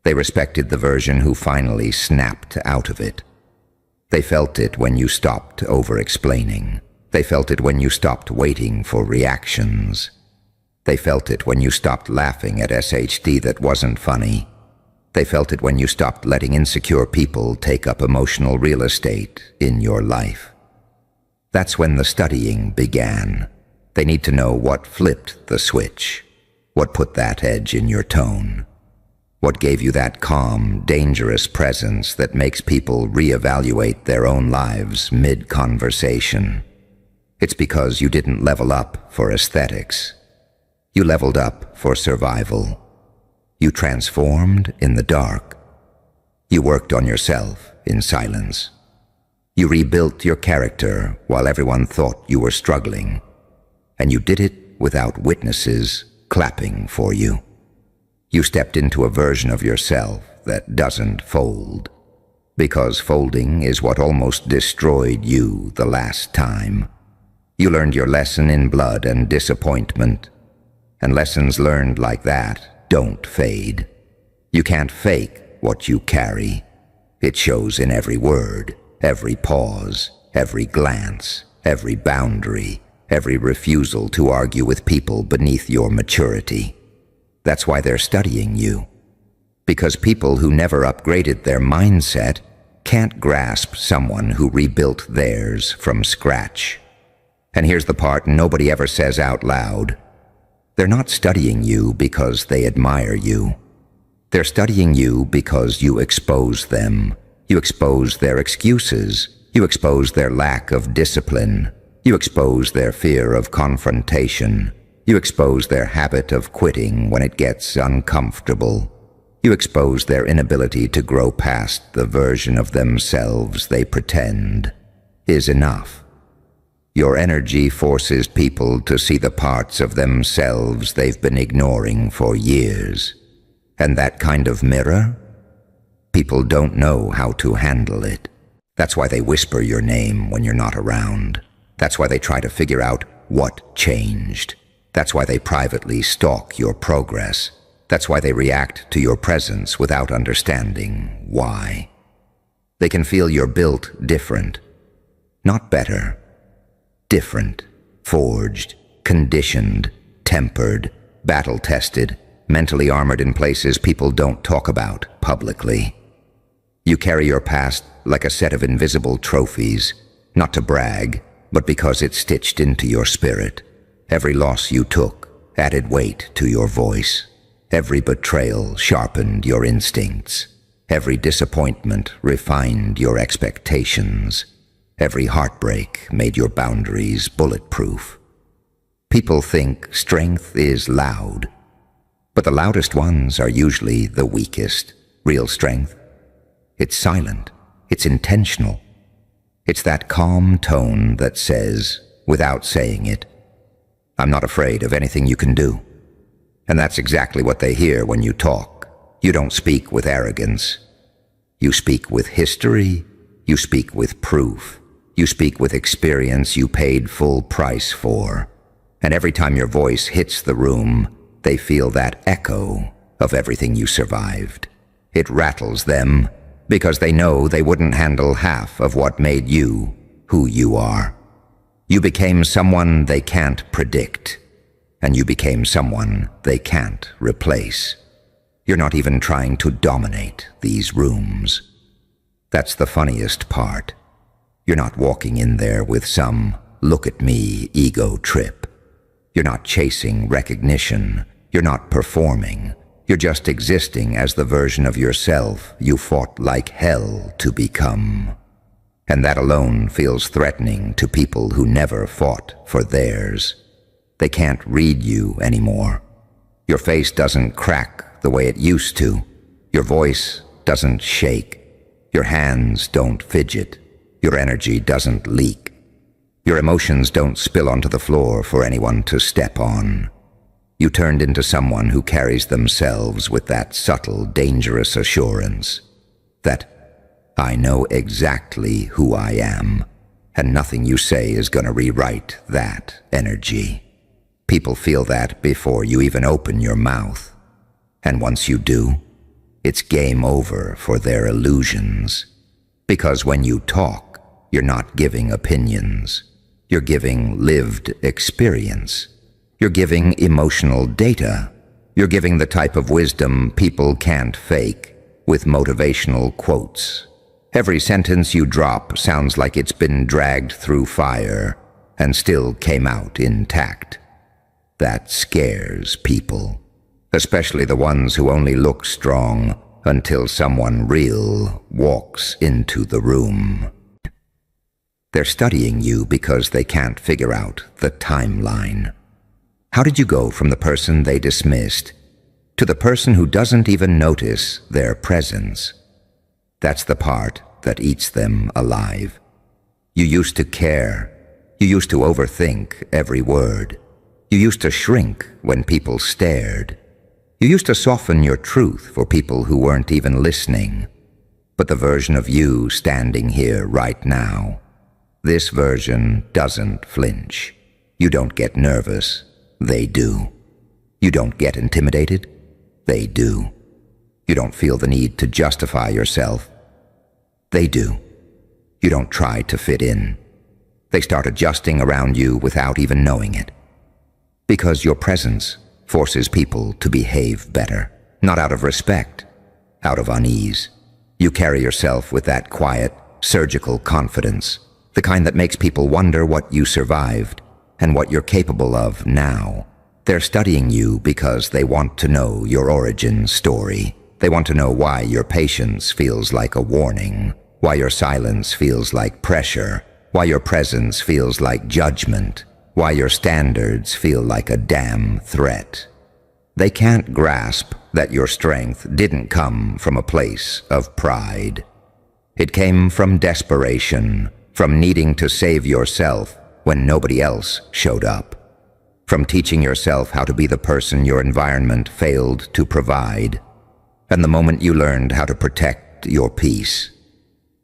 They respected the version who finally snapped out of it. They felt it when you stopped over-explaining. They felt it when you stopped waiting for reactions. They felt it when you stopped laughing at SHD that wasn't funny. They felt it when you stopped letting insecure people take up emotional real estate in your life. That's when the studying began. They need to know what flipped the switch, what put that edge in your tone, what gave you that calm, dangerous presence that makes people reevaluate their own lives mid-conversation. It's because you didn't level up for aesthetics. You leveled up for survival. You transformed in the dark. You worked on yourself in silence. You rebuilt your character while everyone thought you were struggling. And you did it without witnesses clapping for you. You stepped into a version of yourself that doesn't fold. Because folding is what almost destroyed you the last time. You learned your lesson in blood and disappointment. And lessons learned like that don't fade. You can't fake what you carry. It shows in every word, every pause, every glance, every boundary, every refusal to argue with people beneath your maturity. That's why they're studying you. Because people who never upgraded their mindset can't grasp someone who rebuilt theirs from scratch. And here's the part nobody ever says out loud. They're not studying you because they admire you. They're studying you because you expose them. You expose their excuses. You expose their lack of discipline. You expose their fear of confrontation. You expose their habit of quitting when it gets uncomfortable. You expose their inability to grow past the version of themselves they pretend is enough. Your energy forces people to see the parts of themselves they've been ignoring for years. And that kind of mirror, people don't know how to handle it. That's why they whisper your name when you're not around. That's why they try to figure out what changed. That's why they privately stalk your progress. That's why they react to your presence without understanding why. They can feel you're built different. Not better. Different. Forged. Conditioned. Tempered. Battle-tested. Mentally armored in places people don't talk about publicly. You carry your past like a set of invisible trophies, not to brag, but because it's stitched into your spirit. Every loss you took added weight to your voice. Every betrayal sharpened your instincts. Every disappointment refined your expectations. Every heartbreak made your boundaries bulletproof. People think strength is loud, but the loudest ones are usually the weakest. Real strength, it's silent, it's intentional. It's that calm tone that says, without saying it, I'm not afraid of anything you can do. And that's exactly what they hear when you talk. You don't speak with arrogance. You speak with history. You speak with proof. You speak with experience you paid full price for. And every time your voice hits the room, they feel that echo of everything you survived. It rattles them because they know they wouldn't handle half of what made you who you are. You became someone they can't predict, and you became someone they can't replace. You're not even trying to dominate these rooms. That's the funniest part. You're not walking in there with some look-at-me ego trip. You're not chasing recognition. You're not performing. You're just existing as the version of yourself you fought like hell to become. And that alone feels threatening to people who never fought for theirs. They can't read you anymore. Your face doesn't crack the way it used to. Your voice doesn't shake. Your hands don't fidget. Your energy doesn't leak. Your emotions don't spill onto the floor for anyone to step on. You turned into someone who carries themselves with that subtle, dangerous assurance that I know exactly who I am, and nothing you say is going to rewrite that energy. People feel that before you even open your mouth. And once you do, it's game over for their illusions. Because when you talk, you're not giving opinions. You're giving lived experience. You're giving emotional data. You're giving the type of wisdom people can't fake with motivational quotes. Every sentence you drop sounds like it's been dragged through fire and still came out intact. That scares people, especially the ones who only look strong until someone real walks into the room. They're studying you because they can't figure out the timeline. How did you go from the person they dismissed to the person who doesn't even notice their presence? That's the part that eats them alive. You used to care. You used to overthink every word. You used to shrink when people stared. You used to soften your truth for people who weren't even listening. But the version of you standing here right now, this version doesn't flinch. You don't get nervous. They do. You don't get intimidated. They do. You don't feel the need to justify yourself. They do. You don't try to fit in. They start adjusting around you without even knowing it. Because your presence forces people to behave better, not out of respect, out of unease. You carry yourself with that quiet, surgical confidence, the kind that makes people wonder what you survived and what you're capable of now. They're studying you because they want to know your origin story. They want to know why your patience feels like a warning, why your silence feels like pressure, why your presence feels like judgment, why your standards feel like a damn threat. They can't grasp that your strength didn't come from a place of pride. It came from desperation, from needing to save yourself when nobody else showed up, from teaching yourself how to be the person your environment failed to provide. And the moment you learned how to protect your peace,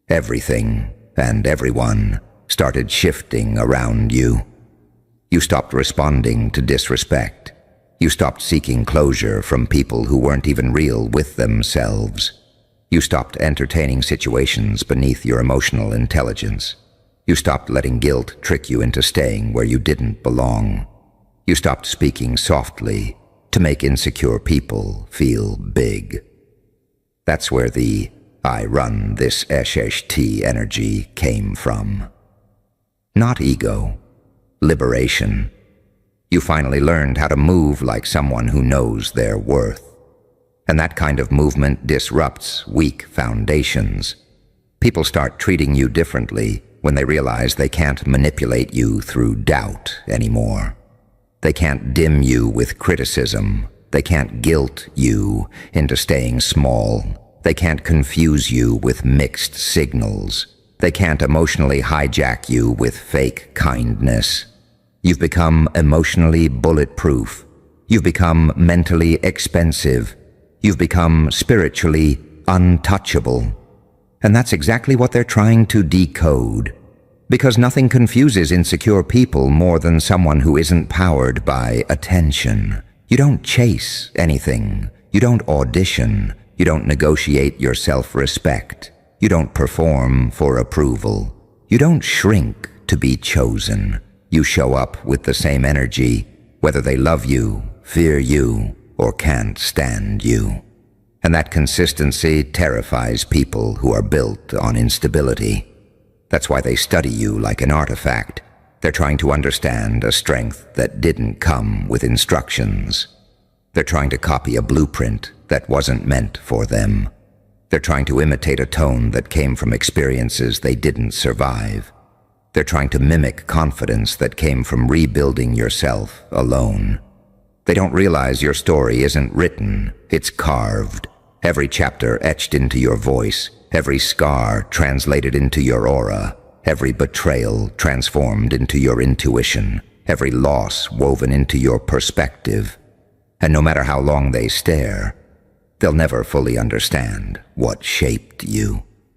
everything and everyone started shifting around you. You stopped responding to disrespect. You stopped seeking closure from people who weren't even real with themselves. You stopped entertaining situations beneath your emotional intelligence. You stopped letting guilt trick you into staying where you didn't belong. You stopped speaking softly to make insecure people feel big. That's where the "I run this SHT" energy came from. Not ego, liberation. You finally learned how to move like someone who knows their worth. And that kind of movement disrupts weak foundations. People start treating you differently when they realize they can't manipulate you through doubt anymore. They can't dim you with criticism. They can't guilt you into staying small. They can't confuse you with mixed signals. They can't emotionally hijack you with fake kindness. You've become emotionally bulletproof. You've become mentally expensive. You've become spiritually untouchable. And that's exactly what they're trying to decode. Because nothing confuses insecure people more than someone who isn't powered by attention. You don't chase anything. You don't audition. You don't negotiate your self-respect. You don't perform for approval. You don't shrink to be chosen. You show up with the same energy, whether they love you, fear you, or can't stand you. And that consistency terrifies people who are built on instability. That's why they study you like an artifact. They're trying to understand a strength that didn't come with instructions. They're trying to copy a blueprint that wasn't meant for them. They're trying to imitate a tone that came from experiences they didn't survive. They're trying to mimic confidence that came from rebuilding yourself alone. They don't realize your story isn't written, it's carved. Every chapter etched into your voice, every scar translated into your aura, every betrayal transformed into your intuition, every loss woven into your perspective. And no matter how long they stare, they'll never fully understand what shaped you.